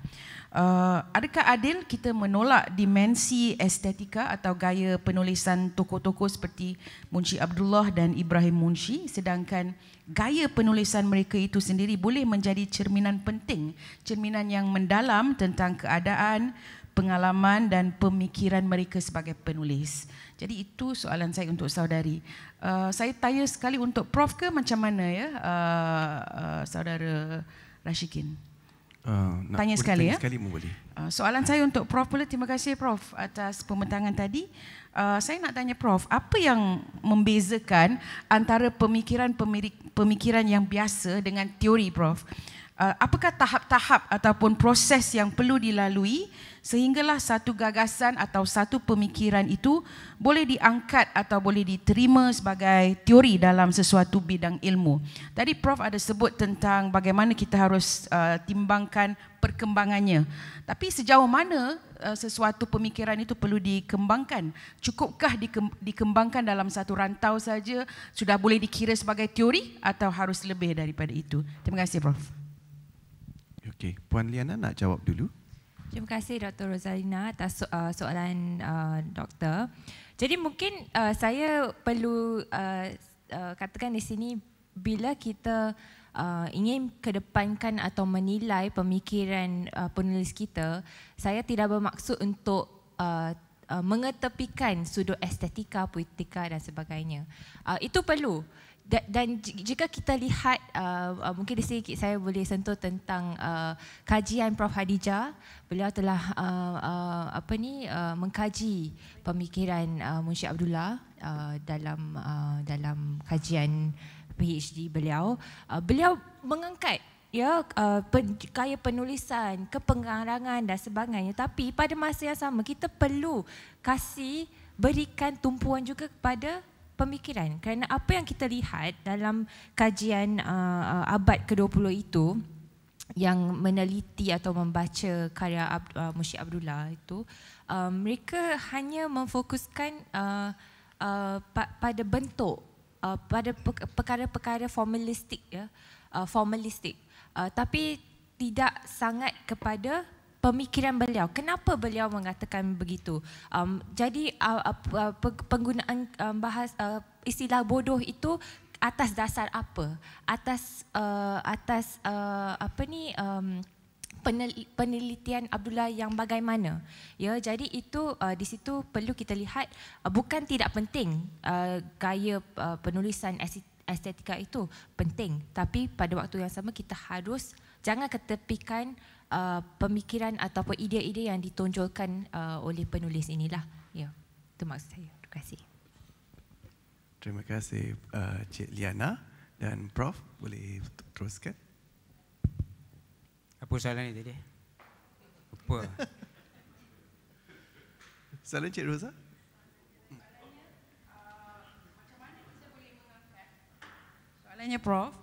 Adakah adil kita menolak dimensi estetika atau gaya penulisan tokoh-tokoh seperti Munshi Abdullah dan Ibrahim Munshi, sedangkan gaya penulisan mereka itu sendiri boleh menjadi cerminan penting, cerminan yang mendalam tentang keadaan, pengalaman dan pemikiran mereka sebagai penulis. Jadi itu soalan saya untuk saudari. Saya tanya sekali untuk Prof ke macam mana, ya, saudara Rashikin? Tanya sekali, ya. Soalan saya untuk Prof pula. Terima kasih Prof atas pembentangan tadi. Saya nak tanya Prof, apa yang membezakan antara pemikiran pemikiran yang biasa dengan teori, Prof. Apakah tahap-tahap ataupun proses yang perlu dilalui sehinggalah satu gagasan atau satu pemikiran itu boleh diangkat atau boleh diterima sebagai teori dalam sesuatu bidang ilmu? Tadi Prof ada sebut tentang bagaimana kita harus timbangkan perkembangannya. Tapi sejauh mana sesuatu pemikiran itu perlu dikembangkan? Cukupkah dikembangkan dalam satu rantau saja sudah boleh dikira sebagai teori atau harus lebih daripada itu? Terima kasih, Prof. Okey, Puan Liana nak jawab dulu. Terima kasih Dr. Rozalina atas soalan doktor. Jadi mungkin saya perlu katakan di sini, bila kita ingin kedepankan atau menilai pemikiran penulis kita, saya tidak bermaksud untuk mengetepikan sudut estetika, poetika dan sebagainya. Itu perlu. Dan jika kita lihat, mungkin di sini saya boleh sentuh tentang kajian Prof Hadijah. Beliau telah mengkaji pemikiran Munshi Abdullah dalam kajian PhD beliau. Beliau mengangkat gaya penulisan, kepengarangan dan sebagainya. Tapi pada masa yang sama kita perlu berikan tumpuan juga kepada pemikiran, kerana apa yang kita lihat dalam kajian abad ke-20 itu yang meneliti atau membaca karya Munshi Abdullah itu, mereka hanya memfokuskan pada bentuk, pada perkara-perkara formalistik, tapi tidak sangat kepada pemikiran beliau. Kenapa beliau mengatakan begitu? Jadi penggunaan istilah bodoh itu atas dasar apa? Atas penelitian Abdullah yang bagaimana? Ya, jadi itu di situ perlu kita lihat, bukan tidak penting gaya penulisan estetika itu penting, tapi pada waktu yang sama kita harus jangan ketepikan pemikiran ataupun idea-idea yang ditonjolkan oleh penulis inilah. Ya, itu maksud saya. Terima kasih. Terima kasih Cik Liana dan Prof, boleh teruskan. Apa soalan ni tadi? Apa? Soalan Cik Rosa? Soalannya Prof.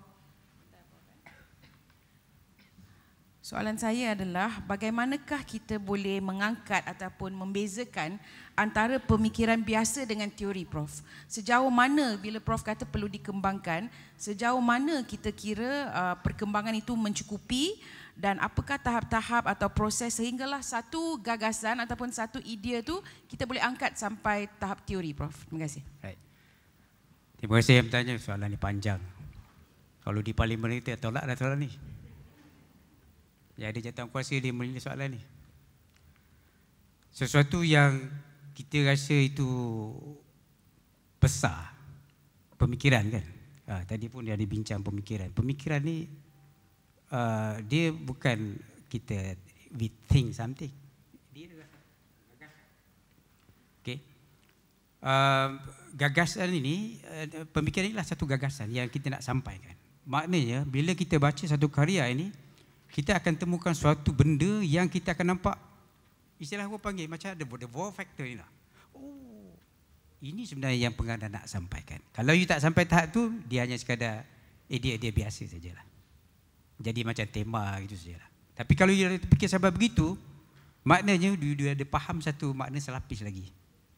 Soalan saya adalah bagaimanakah kita boleh mengangkat ataupun membezakan antara pemikiran biasa dengan teori, Prof? Sejauh mana bila Prof kata perlu dikembangkan, sejauh mana kita kira perkembangan itu mencukupi dan apakah tahap-tahap atau proses sehinggalah satu gagasan ataupun satu idea tu kita boleh angkat sampai tahap teori, Prof? Terima kasih. Right. Terima kasih yang bertanya, soalan ni panjang. Kalau di parlimen kita tolak dah soalan ni. Jadi jawatan kuasa dia menilai soalan ni. Sesuatu yang kita rasa itu besar, pemikiran kan. Tadi pun dia ada bincang pemikiran. Pemikiran ni dia bukan kita we think something. Dia gagasan. Okay. Gagasan ini, pemikiran inilah satu gagasan yang kita nak sampaikan. Maknanya bila kita baca satu karya ini, kita akan temukan suatu benda yang kita akan nampak, istilah aku panggil macam ada the wow factor ni lah. Oh, ini sebenarnya yang pengarang nak sampaikan. Kalau you tak sampai tahap tu, dia hanya sekadar idea-idea biasa sajalah. Jadi macam tema gitu sajalah. Tapi kalau you fikir sampai begitu, maknanya dia ada faham satu makna selapis lagi.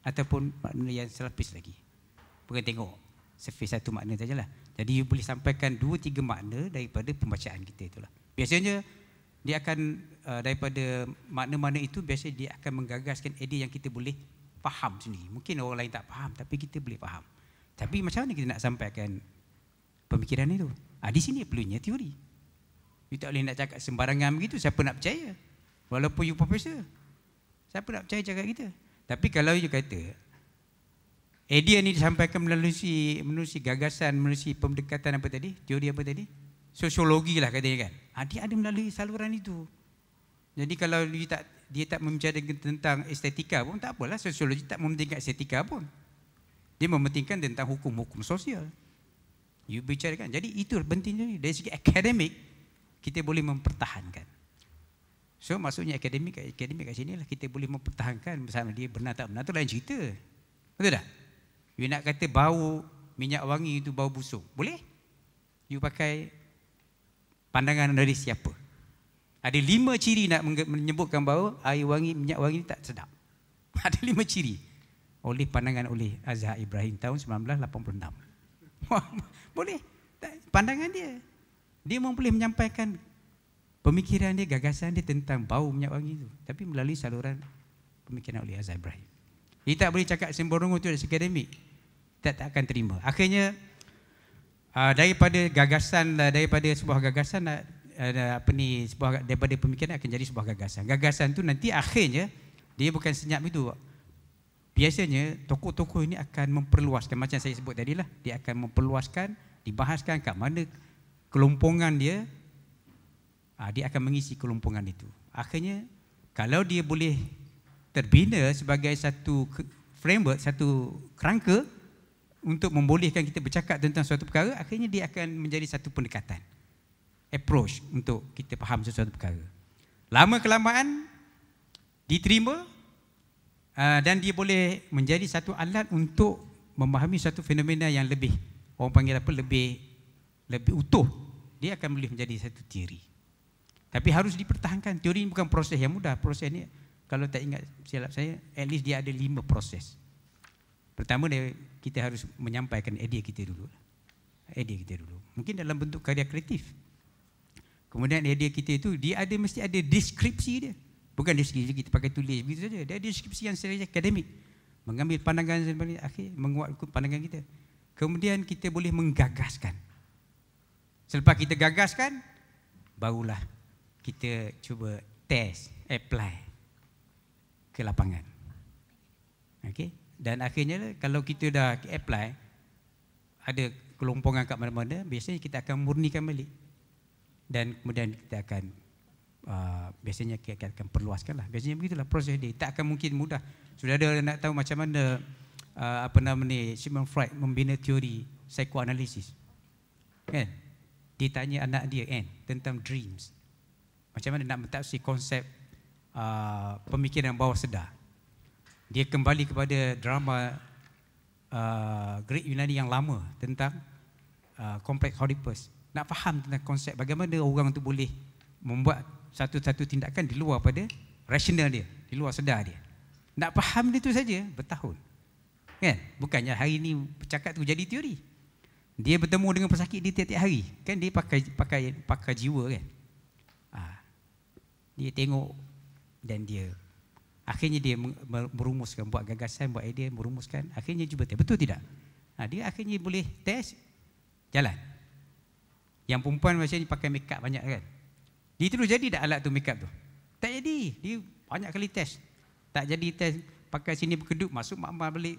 Ataupun makna yang selapis lagi. Bukan tengok surface satu makna sajalah. Jadi you boleh sampaikan 2-3 makna daripada pembacaan kita itulah. Biasanya dia akan daripada makna-makna itu, biasanya dia akan menggagaskan idea yang kita boleh faham sendiri. Mungkin orang lain tak faham, tapi kita boleh faham. Tapi macam mana kita nak sampaikan pemikiran itu? Di sini perlunya teori. You tak boleh nak cakap sembarangan begitu, siapa nak percaya? Walaupun you profesor, siapa nak percaya cakap kita? Tapi kalau you kata idea ni disampaikan melalui gagasan, melalui pendekatan apa tadi? Teori apa tadi? Sosiologi lah katanya kan. Dia ada melalui saluran itu. Jadi kalau dia tak membicarakan tentang estetika pun tak apalah. Sosiologi tak mementingkan estetika pun. Dia mementingkan tentang hukum-hukum sosial. You bicarakan. Jadi itu pentingnya. Dari segi akademik, kita boleh mempertahankan. So maksudnya akademik kat sini lah kita boleh mempertahankan bersama dia benar tak benar tu lain cerita. Betul tak? You nak kata bau minyak wangi itu bau busuk, boleh? You pakai pandangan dari siapa? Ada 5 ciri nak menyebutkan bahawa air wangi, minyak wangi tak sedap. Ada 5 ciri. Oleh pandangan oleh Azhar Ibrahim tahun 1986. Boleh. Pandangan dia. Dia memang boleh menyampaikan pemikiran dia, gagasan dia tentang bau minyak wangi itu. Tapi melalui saluran pemikiran oleh Azhar Ibrahim. Dia tak boleh cakap sembarangan itu dari segi akademik. Tak akan terima. Akhirnya daripada gagasan, daripada sebuah gagasan daripada pemikiran akan jadi sebuah gagasan. Gagasan tu nanti akhirnya dia bukan senyap itu. Biasanya tokoh-tokoh ini akan memperluaskan, macam saya sebut tadi lah, dia akan memperluaskan, dibahaskan kat mana kelompongan dia, dia akan mengisi kelompongan itu. Akhirnya kalau dia boleh terbina sebagai satu framework, satu kerangka untuk membolehkan kita bercakap tentang suatu perkara, akhirnya dia akan menjadi satu pendekatan, approach untuk kita faham sesuatu perkara. Lama kelamaan diterima dan dia boleh menjadi satu alat untuk memahami satu fenomena yang lebih, orang panggil apa, lebih utuh. Dia akan boleh menjadi satu teori. Tapi harus dipertahankan. Teori ini bukan proses yang mudah. Proses ini kalau tak ingat silap saya, at least dia ada 5 proses. Pertama, kita harus menyampaikan idea kita dulu. Mungkin dalam bentuk karya kreatif. Kemudian idea kita itu dia mesti ada deskripsi dia. Bukan deskripsi kita pakai tulis begitu saja. Dia ada deskripsi yang secara akademik. Mengambil pandangan sebenarnya akhir menguatkan pandangan kita. Kemudian kita boleh menggagaskan. Selepas kita gagaskan, barulah kita cuba test, apply ke lapangan. Okey? Dan akhirnya kalau kita dah apply, ada kelompongan kat mana-mana, biasanya kita akan murnikan balik. Dan kemudian kita akan biasanya kita akan perluaskan lah. Biasanya begitulah proses dia. Tak akan mungkin mudah. Sudah ada nak tahu macam mana Sigmund Freud membina teori psikoanalisis. Kan? Dia tanya anak dia tentang dreams. Macam mana nak mentafsir konsep pemikiran bawah sedar. Dia kembali kepada drama Greek Yunani yang lama tentang kompleks Oedipus. Nak faham tentang konsep bagaimana orang tu boleh membuat satu-satu tindakan di luar pada rasional dia, di luar sedar dia. Nak faham dia tu saja bertahun. Kan? Bukannya hari ni bercakap tu jadi teori. Dia bertemu dengan pesakit dia tiap-tiap hari. Kan dia pakai jiwa kan. Dia tengok dan dia akhirnya dia merumuskan, buat gagasan, buat idea, merumuskan, akhirnya cuba test. Betul tidak? Dia akhirnya boleh test, jalan. Yang perempuan macam ni pakai make up banyak kan. Dia terus jadi dah alat tu make up tu. Tak jadi. Dia banyak kali test. Tak jadi test, pakai sini berkedut, masuk mak balik.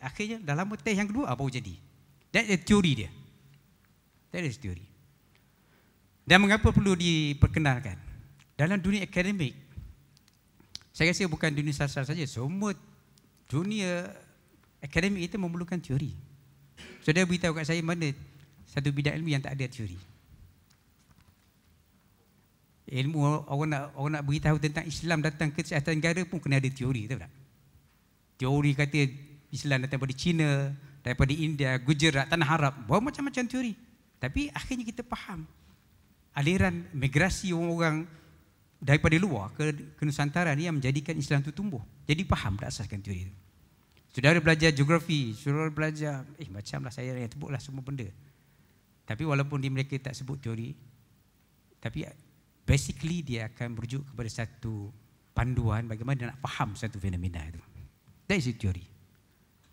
Akhirnya dah lama test yang kedua, baru jadi. That is teori dia. That is teori. Dan mengapa perlu diperkenalkan? Dalam dunia akademik, saya rasa bukan dunia sastra saja, semua dunia akademik itu memerlukan teori. Saudara beritahu kat saya mana satu bidang ilmu yang tak ada teori. Ilmu orang nak beritahu tentang Islam datang ke Asia Tenggara pun kena ada teori, tahu tak? Teori kata Islam datang daripada China, daripada India, Gujarat, Tanah Arab, bawa macam-macam teori. Tapi akhirnya kita faham aliran migrasi orang-orang daripada luar ke Nusantara ni yang menjadikan Islam itu tumbuh. Jadi faham berasaskan teori itu. Saudara belajar geografi, saudara belajar macamlah saya yang sebutlah semua benda. Tapi walaupun mereka tak sebut teori, tapi basically dia akan merujuk kepada satu panduan bagaimana nak faham satu fenomena itu. That is teori.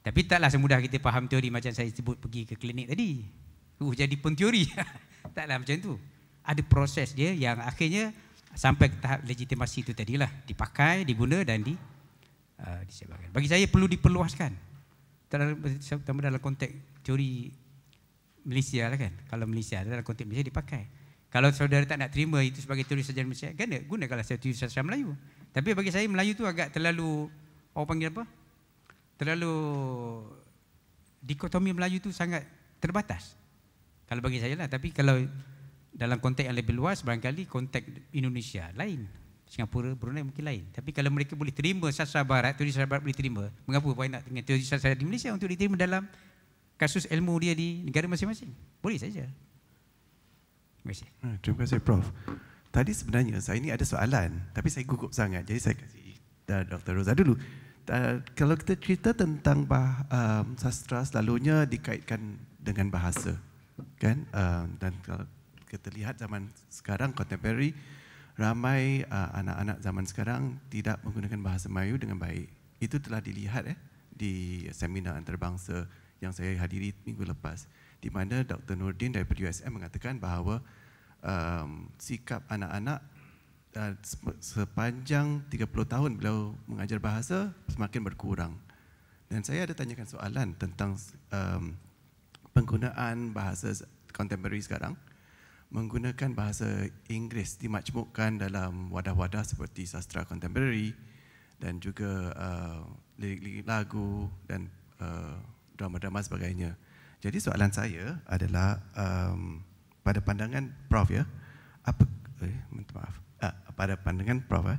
Tapi taklah semudah kita faham teori macam saya sebut pergi ke klinik tadi. Jadi penteori. Taklah macam tu. Ada proses dia yang akhirnya sampai ke tahap legitimasi itu tadilah, dipakai, diguna dan disebarkan. Bagi saya perlu diperluaskan. Terutama dalam konteks teori Malaysia lah kan. Kalau Malaysia dalam konteks Malaysia dipakai. Kalau saudara tak nak terima itu sebagai teori sejarah Malaysia, gunakanlah teori sastra Melayu. Tapi bagi saya Melayu tu agak terlalu, orang panggil apa? Terlalu dikotomi Melayu tu sangat terbatas. Kalau bagi saya lah. Tapi kalau dalam konteks yang lebih luas, barangkali konteks Indonesia lain, Singapura, Brunei mungkin lain. Tapi kalau mereka boleh terima sastra barat, teori sastra barat boleh terima, mengapa Puan nak dengan teori sastra di Malaysia untuk diterima dalam kasus ilmu dia di negara masing-masing? Boleh saja. Terima kasih. Terima kasih Prof. Tadi sebenarnya saya ni ada soalan, tapi saya gugup sangat. Jadi saya kasih Dr. Roza dulu. Kalau kita cerita tentang sastra, selalunya dikaitkan dengan bahasa, kan? Dan kalau kita lihat zaman sekarang contemporary, ramai anak-anak zaman sekarang tidak menggunakan bahasa Melayu dengan baik. Itu telah dilihat di seminar antarabangsa yang saya hadiri minggu lepas, di mana Dr. Nordin daripada USM mengatakan bahawa sikap anak-anak sepanjang 30 tahun beliau mengajar bahasa semakin berkurang. Dan saya ada tanyakan soalan tentang penggunaan bahasa contemporary sekarang, menggunakan bahasa Inggeris dimajmukkan dalam wadah-wadah seperti sastra contemporary dan juga lirik-lirik lagu dan drama-drama sebagainya. Jadi soalan saya adalah pada pandangan Prof pada pandangan Prof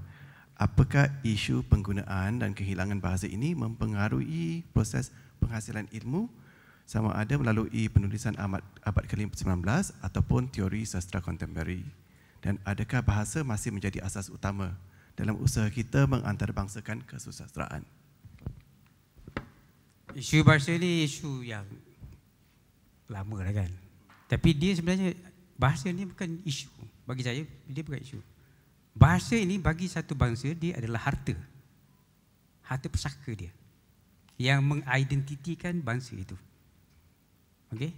apakah isu penggunaan dan kehilangan bahasa ini mempengaruhi proses penghasilan ilmu sama ada melalui penulisan abad ke-19 ataupun teori sastra kontemporari, dan adakah bahasa masih menjadi asas utama dalam usaha kita mengantarabangsakan kesusastraan? Isu bahasa ni isu yang lama dah kan. Tapi dia sebenarnya, bahasa ni bukan isu. Bagi saya, dia bukan isu. Bahasa ini bagi satu bangsa, dia adalah harta. Harta pusaka dia. Yang mengidentitikan bangsa itu. Okey?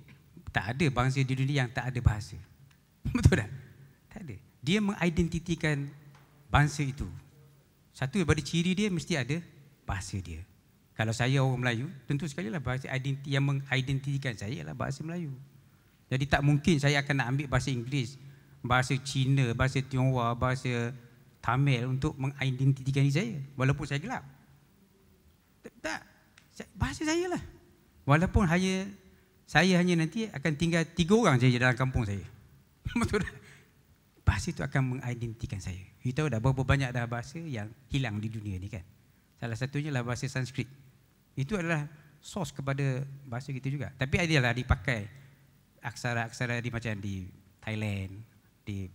Tak ada bangsa di dunia yang tak ada bahasa. Betul tak? Tak ada. Dia mengidentitikan bangsa itu. Satu daripada ciri dia mesti ada bahasa dia. Kalau saya orang Melayu, tentu sekali lah bahasa yang mengidentitikan saya adalah bahasa Melayu. Jadi tak mungkin saya akan nak ambil bahasa Inggeris, bahasa Cina, bahasa Tionghoa, bahasa Tamil untuk mengidentitikan diri saya. Walaupun saya gelap. Tak. Bahasa saya lah. Walaupun saya hanya nanti akan tinggal 3 orang saja dalam kampung saya. Betul tak? Bahasa itu akan mengidentikan saya. Kita tahu dah berapa banyak dah bahasa yang hilang di dunia ni kan. Salah satunya lah bahasa Sanskrit. Itu adalah source kepada bahasa kita juga. Tapi adalah dipakai aksara-aksara di macam di Thailand, di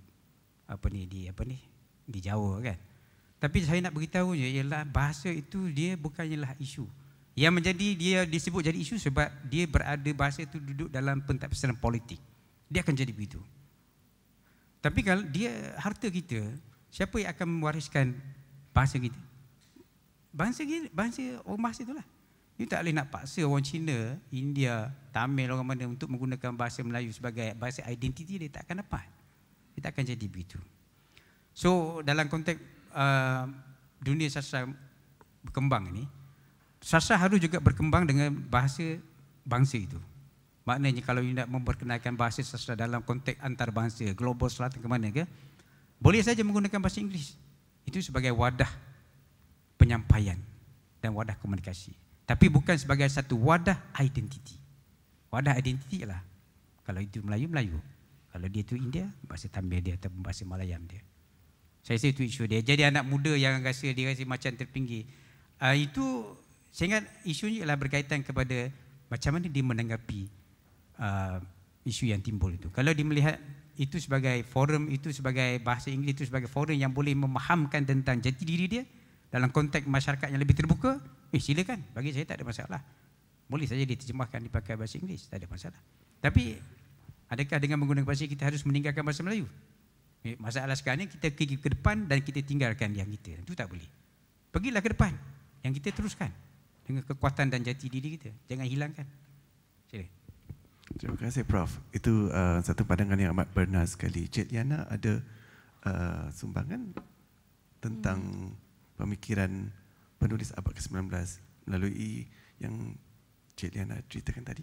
Jawa kan. Tapi saya nak beritahu je ialah bahasa itu dia bukanlah isu. Yang menjadi dia disebut jadi isu sebab dia berada, bahasa itu duduk dalam pentadbiran politik. Dia akan jadi begitu. Tapi kalau dia harta kita, siapa yang akan mewariskan bahasa kita? Bangsa orang bahasa itulah. You tak boleh nak paksa orang Cina, India, Tamil, orang mana untuk menggunakan bahasa Melayu sebagai bahasa identiti, dia tak akan dapat. Dia tak akan jadi begitu. So dalam konteks dunia sastra berkembang ini, sastra harus juga berkembang dengan bahasa bangsa itu. Maknanya kalau you nak memperkenalkan bahasa sastra dalam konteks antarabangsa, global selatan ke mana ke, boleh saja menggunakan bahasa Inggeris. Itu sebagai wadah penyampaian dan wadah komunikasi. Tapi bukan sebagai satu wadah identiti. Wadah identiti ialah kalau itu Melayu, Melayu. Kalau dia itu India, bahasa Tamil dia atau bahasa Malayam dia. Saya rasa itu isu dia. Jadi anak muda yang rasa macam terpinggir. Itu saya ingat isunya ialah berkaitan kepada macam mana dia menanggapi isu yang timbul itu. Kalau dia melihat itu sebagai forum, itu sebagai bahasa Inggeris, itu sebagai forum yang boleh memahamkan tentang jati diri dia dalam konteks masyarakat yang lebih terbuka, silakan. Bagi saya tak ada masalah. Boleh saja diterjemahkan dipakai bahasa Inggeris, tak ada masalah. Tapi adakah dengan menggunakan bahasa kita harus meninggalkan bahasa Melayu? Masalah sekarang ni kita pergi ke depan dan kita tinggalkan yang kita. Itu tak boleh. Pergilah ke depan. Yang kita teruskan dengan kekuatan dan jati diri kita. Jangan hilangkan. Silakan. Terima kasih Prof. Itu satu pandangan yang amat benar sekali. Cik Liana ada sumbangan tentang pemikiran penulis abad ke-19 melalui yang Cik Liana ceritakan tadi?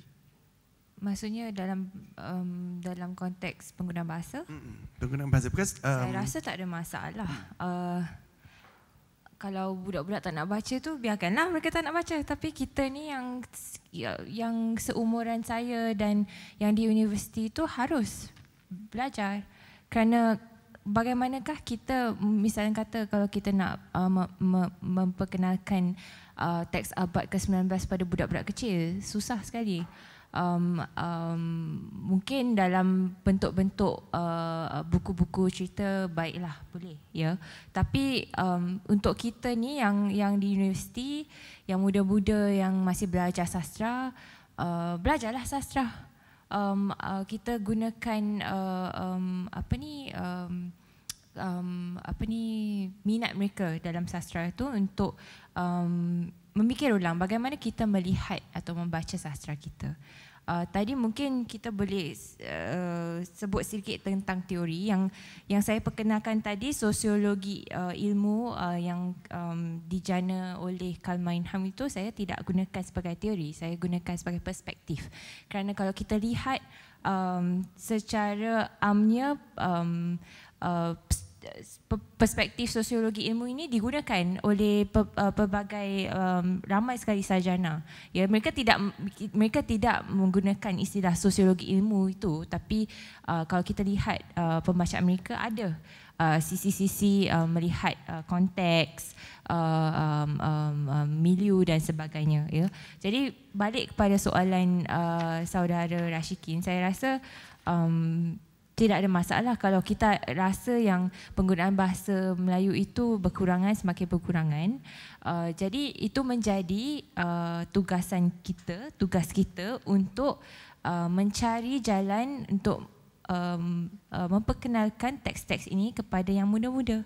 Maksudnya dalam konteks penggunaan bahasa? Penggunaan bahasa. Because, saya rasa tak ada masalah. kalau budak-budak tak nak baca tu biarkanlah mereka tak nak baca, tapi kita ni yang seumuran saya dan yang di universiti tu harus belajar. Kerana bagaimanakah kita, misalnya kata kalau kita nak memperkenalkan teks abad ke-19 pada budak-budak kecil, susah sekali. Mungkin dalam bentuk-bentuk buku-buku cerita baiklah, boleh ya. Tapi untuk kita ni yang di universiti, yang muda-muda yang masih belajar sastra, belajarlah sastra. Kita gunakan minat mereka dalam sastra itu untuk memikir ulang bagaimana kita melihat atau membaca sastra kita. Tadi mungkin kita boleh sebut sedikit tentang teori yang saya perkenalkan tadi, sosiologi ilmu yang dijana oleh Karl Meinham itu saya tidak gunakan sebagai teori, saya gunakan sebagai perspektif. Kerana kalau kita lihat secara amnya perspektif sosiologi ilmu ini digunakan oleh pelbagai ramai sekali sarjana. Ya, mereka tidak menggunakan istilah sosiologi ilmu itu, tapi kalau kita lihat pembacaan mereka ada sisi-sisi melihat konteks, milieu dan sebagainya. Ya. Jadi balik kepada soalan saudara Rashikin, saya rasa tidak ada masalah kalau kita rasa yang penggunaan bahasa Melayu itu berkurangan, semakin berkurangan. Jadi itu menjadi tugas kita untuk mencari jalan untuk memperkenalkan teks-teks ini kepada yang muda-muda.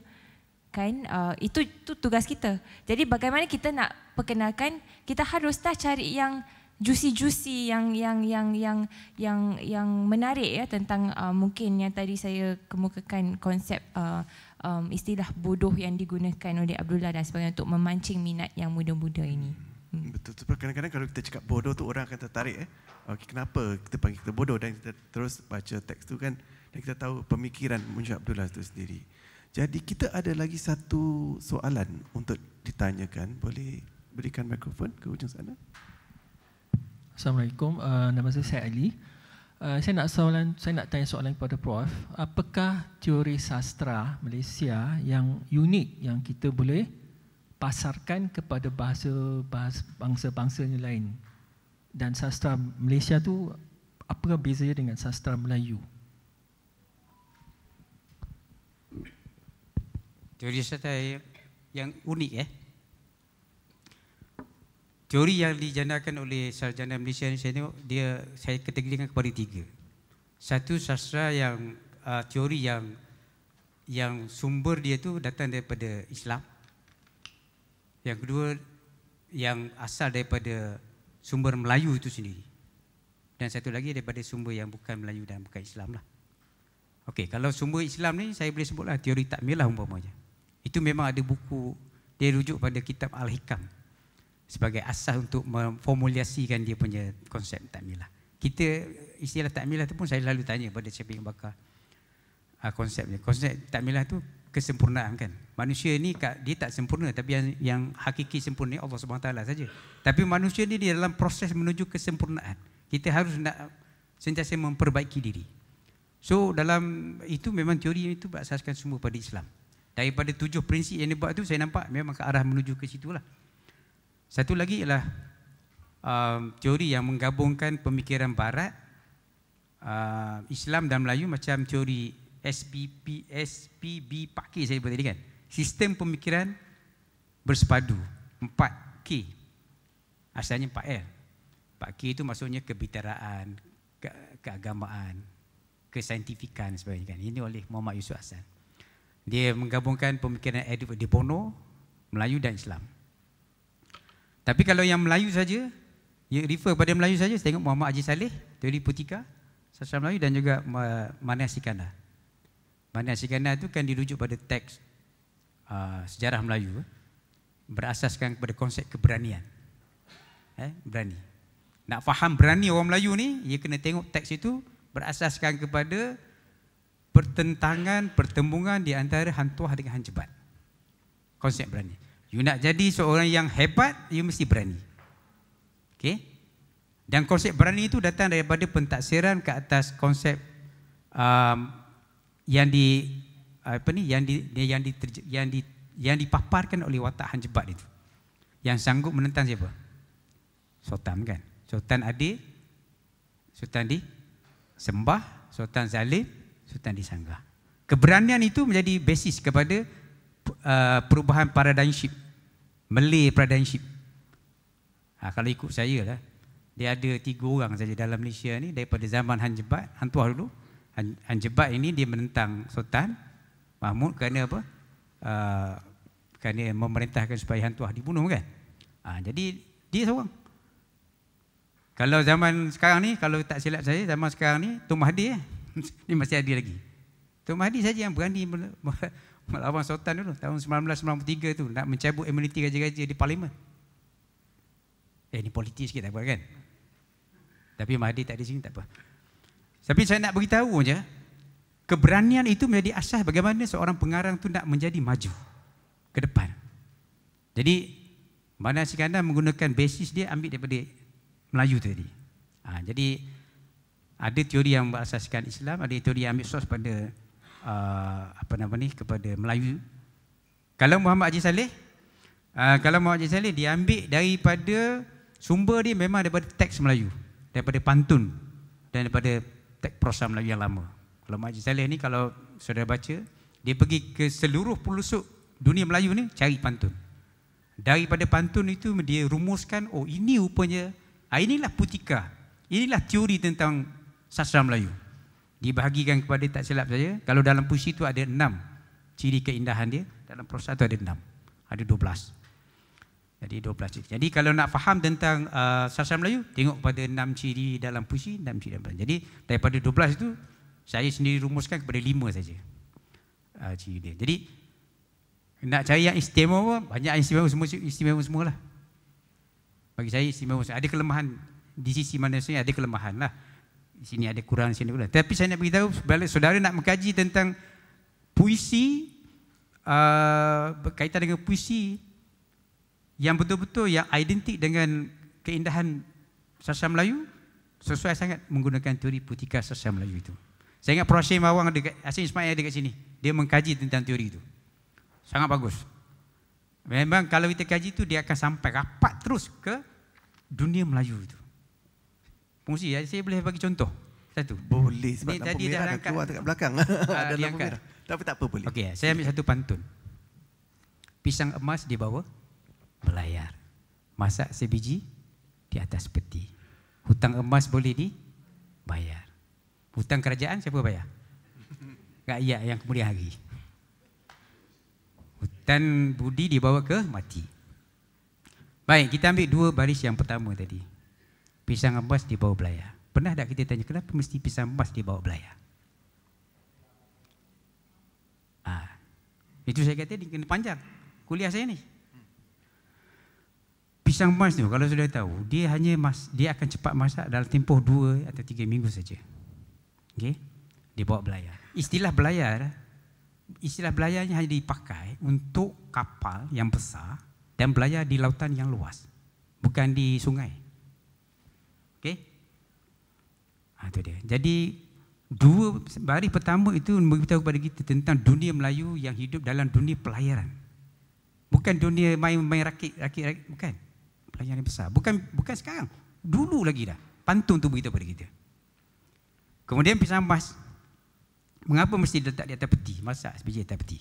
Kan itu tugas kita. Jadi bagaimana kita nak perkenalkan, kita haruslah cari yang juicy yang menarik ya, tentang mungkin yang tadi saya kemukakan konsep istilah bodoh yang digunakan oleh Abdullah dan sebagainya untuk memancing minat yang muda-muda ini. Betul. Kadang-kadang kalau kita cakap bodoh tu orang akan tertarik. Okey, kenapa kita panggil kita bodoh, dan kita terus baca teks tu kan, dan kita tahu pemikiran Munsyid Abdullah itu sendiri. Jadi kita ada lagi satu soalan untuk ditanyakan. Boleh berikan mikrofon ke ujung sana? Assalamualaikum, nama saya Ali. Saya nak tanya soalan kepada Prof. Apakah teori sastra Malaysia yang unik yang kita boleh pasarkan kepada bangsa-bangsa yang lain? Dan sastra Malaysia tu apakah bezanya dengan sastra Melayu? Teori sastra yang unik Teori yang dijanakan oleh sarjana Malaysia ni, saya kategorikan kepada 3. Satu, sastra yang teori yang sumber dia tu datang daripada Islam. Yang kedua, yang asal daripada sumber Melayu itu sendiri. Dan satu lagi daripada sumber yang bukan Melayu dan bukan Islam lah. Okey, kalau sumber Islam ni saya boleh sebutlah teori takmilah umpamanya. Itu memang ada buku, dia rujuk pada kitab Al-Hikam sebagai asas untuk memformulasikan dia punya konsep takmilah. Istilah takmilah tu pun saya lalu tanya pada Syafiq Bakar konsepnya. Konsep takmilah tu kesempurnaan kan. Manusia ni dia tak sempurna, tapi yang hakiki sempurna Allah SWT saja. Tapi manusia ni dalam proses menuju kesempurnaan. Kita harus nak sentiasa memperbaiki diri. So dalam itu memang teori itu berasaskan semua pada Islam. Daripada 7 prinsip yang dibuat tu, saya nampak memang ke arah menuju ke situlah. Satu lagi ialah teori yang menggabungkan pemikiran Barat, Islam dan Melayu, macam teori SPB Pak K saya sebut tadi kan. Sistem pemikiran bersepadu, 4K. Asalnya 4L. 4K itu maksudnya kebitaraan, keagamaan, kesaintifikan sebagainya kan. Ini oleh Muhammad Yusuf Hassan. Dia menggabungkan pemikiran Edward de Bono, Melayu dan Islam. Tapi kalau yang Melayu saja, yang refer pada Melayu saja, saya tengok Muhammad Haji Saleh, teori Putika, sastra Melayu, dan juga Mania Sikandar. Mania Sikandar itu kan dirujuk pada teks sejarah Melayu, berasaskan kepada konsep keberanian. Berani. Nak faham berani orang Melayu ni, dia kena tengok teks itu berasaskan kepada pertentangan, pertembungan di antara Hang Tuah dengan Hang Jebat. Konsep berani. You nak jadi seorang yang hebat, you mesti berani. Okey? Dan konsep berani itu datang daripada pentaksiran ke atas konsep yang dipaparkan oleh watak Han Jebat itu. Yang sanggup menentang siapa? Sultan kan? Sultan Adil, Sultan disembah, Sultan zalim, Sultan disanggah. Keberanian itu menjadi basis kepada perubahan paradigmship, Malay paradigmship. Kalau ikut saya lah, dia ada 3 orang saja dalam Malaysia ni daripada zaman Han Jebat, Hang Tuah dulu. Han Jebat ini dia menentang Sultan Mahmud kerana apa? Kerana memerintahkan supaya Hang Tuah dibunuh kan. Jadi dia seorang. Kalau zaman sekarang ni, kalau tak silap saya, zaman sekarang ni Tun Mahathir ni masih ada lagi. Tun Mahathir saja yang berani melawan Sultan dulu tahun 1993 tu, nak mencabut imuniti raja-raja di parlimen. Ni politik sikit tak apa kan. Tapi Mahathir tak di sini tak apa. Tapi saya nak beritahu je, keberanian itu menjadi asas bagaimana seorang pengarang tu nak menjadi maju ke depan. Jadi Mana Iskandar menggunakan basis dia ambil daripada Melayu tadi. Jadi ada teori yang berasaskan Islam, ada teori yang ambil source pada kepada Melayu. Kalau Muhammad Haji Saleh, dia ambil daripada sumber dia memang daripada teks Melayu, daripada pantun dan daripada teks prosa Melayu yang lama. Kalau Muhammad Haji Saleh ni, kalau saudara baca, dia pergi ke seluruh pelosok dunia Melayu ni cari pantun. Daripada pantun itu dia rumuskan, oh ini rupanya, inilah putika, inilah teori tentang sastra Melayu. Dibahagikan kepada, tak silap saya, kalau dalam puisi itu ada 6 ciri keindahan dia, dalam prosa itu ada 6, ada 12. Jadi 12 ciri. Jadi kalau nak faham tentang sastra Melayu, tengok pada 6 ciri dalam puisi, 6 ciri dalam. Jadi daripada 12 itu saya sendiri rumuskan kepada 5 saja ciri dia. Jadi nak cari yang istimewa, banyak istimewa semua lah. Bagi saya istimewa, ada kelemahan di sisi manusia, ada kelemahan lah. Di sini ada kurang, di sini kurang. Tapi saya nak beritahu, bila saudara nak mengkaji tentang puisi, berkaitan dengan puisi yang betul-betul yang identik dengan keindahan sastra Melayu, sesuai sangat menggunakan teori putika sastra Melayu itu. Saya ingat Prof. Hashim Awang dekat Hasim Ismail ada kat sini, dia mengkaji tentang teori itu. Sangat bagus. Memang kalau kita kaji itu, dia akan sampai rapat terus ke dunia Melayu itu. Fungsi, saya boleh bagi contoh satu. Boleh, sebab lampu tadi merah dah keluar dekat belakang. Ada lampu merah. Tapi tak apa, boleh. Okey, saya ambil satu pantun. Pisang emas di bawah belayar, masak sebiji di atas peti. Hutang emas boleh dibayar. Hutang kerajaan siapa bayar? Rakyat yang kemudian hari. Hutang budi dibawa ke mati. Baik, kita ambil 2 baris yang pertama tadi. Pisang emas di bawah belayar. Pernah tak kita tanya kenapa mesti pisang emas di bawah belayar? Itu saya kata kena panjang kuliah saya ni. Pisang emas tu kalau sudah tahu, dia akan cepat masak dalam tempoh 2 atau 3 minggu saja. Okey? Di bawah belayar. Istilah belayarnya hanya dipakai untuk kapal yang besar dan belayar di lautan yang luas, bukan di sungai. Okey? Itu dia. Jadi 2 baris pertama itu memberitahu kepada kita tentang dunia Melayu yang hidup dalam dunia pelayaran. Bukan dunia main rakit, bukan. Pelayaran yang besar. Bukan sekarang. Dulu lagi dah. Pantun tu beritahu kepada kita. Kemudian pisang emas. Mengapa mesti letak di atas peti? Masak sebiji atas peti.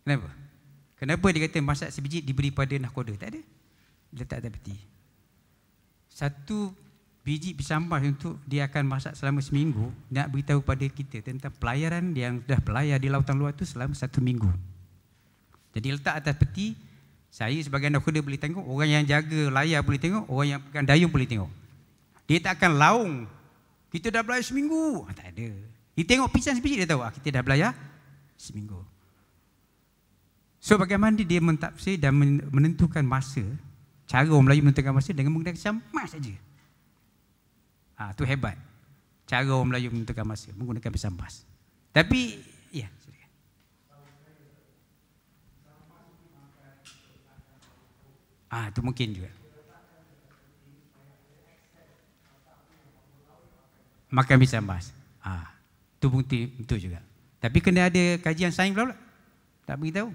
Kenapa? Kenapa dia kata masak sebiji diberi pada nahkoda? Tak ada. Letak atas peti. 1 biji pisang emas untuk dia akan masak selama seminggu, nak beritahu pada kita tentang pelayaran yang dah belayar di lautan luar itu selama 1 minggu. Jadi letak atas peti, saya sebagai nahkoda boleh tengok, orang yang jaga layar boleh tengok, orang yang pegang dayung boleh tengok. Dia tak akan laung, kita dah belayar seminggu. Tak ada. Dia tengok pisang sebiji, dia tahu kita dah belayar seminggu. So bagaimana dia mentafsir dan menentukan masa, cara orang Melayu menentukan masa dengan menggunakan pisang emas saja. Itu hebat. Cara orang Melayu menentukan masa menggunakan pisang emas. Tapi, ya. Itu mungkin juga. Makan pisang emas. Itu bukti betul juga. Tapi kena ada kajian sains pula. Tak beritahu.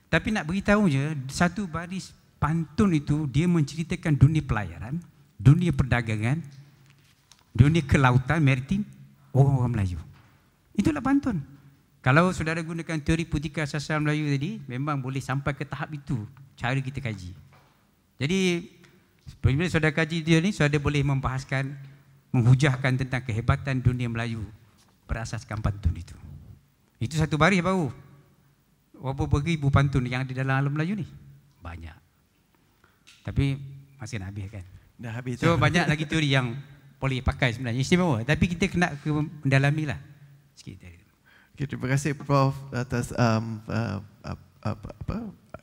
Tapi nak beritahu je, satu baris pantun itu dia menceritakan dunia pelayaran, dunia perdagangan, dunia kelautan, maritim, orang Melayu. Itulah pantun. Kalau saudara gunakan teori Putika Sastra Melayu tadi, memang boleh sampai ke tahap itu cara kita kaji. Jadi bila saudara kaji dia ni, saudara boleh membahaskan, menghujahkan tentang kehebatan dunia Melayu berasaskan pantun itu. Itu satu baris baru. Berapa beribu pantun yang ada dalam alam Melayu ni? Banyak. Tapi masih nak habis kan? Dah habis. So banyak lagi teori yang boleh pakai sebenarnya. Istimewa. Tapi kita kena mendalami lah sikit. Okay, terima kasih Prof atas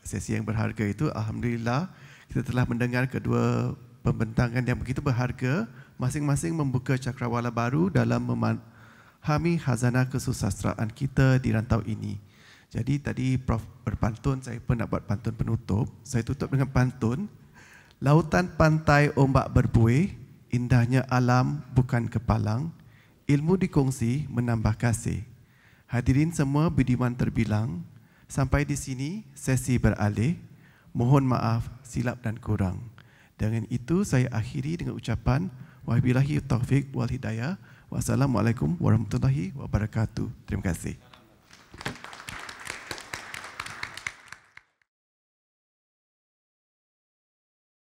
sesi yang berharga itu. Alhamdulillah kita telah mendengar kedua pembentangan yang begitu berharga, masing-masing membuka cakrawala baru dalam memahami khazanah kesusastraan kita di rantau ini. Jadi tadi Prof berpantun, saya pun nak buat pantun penutup. Saya tutup dengan pantun. Lautan pantai ombak berbuih, indahnya alam bukan kepalang, ilmu dikongsi menambah kasih. Hadirin semua budiman terbilang, sampai di sini sesi beralih. Mohon maaf silap dan kurang. Dengan itu saya akhiri dengan ucapan wabillahi taufik wal hidayah. Wassalamualaikum warahmatullahi wabarakatuh. Terima kasih.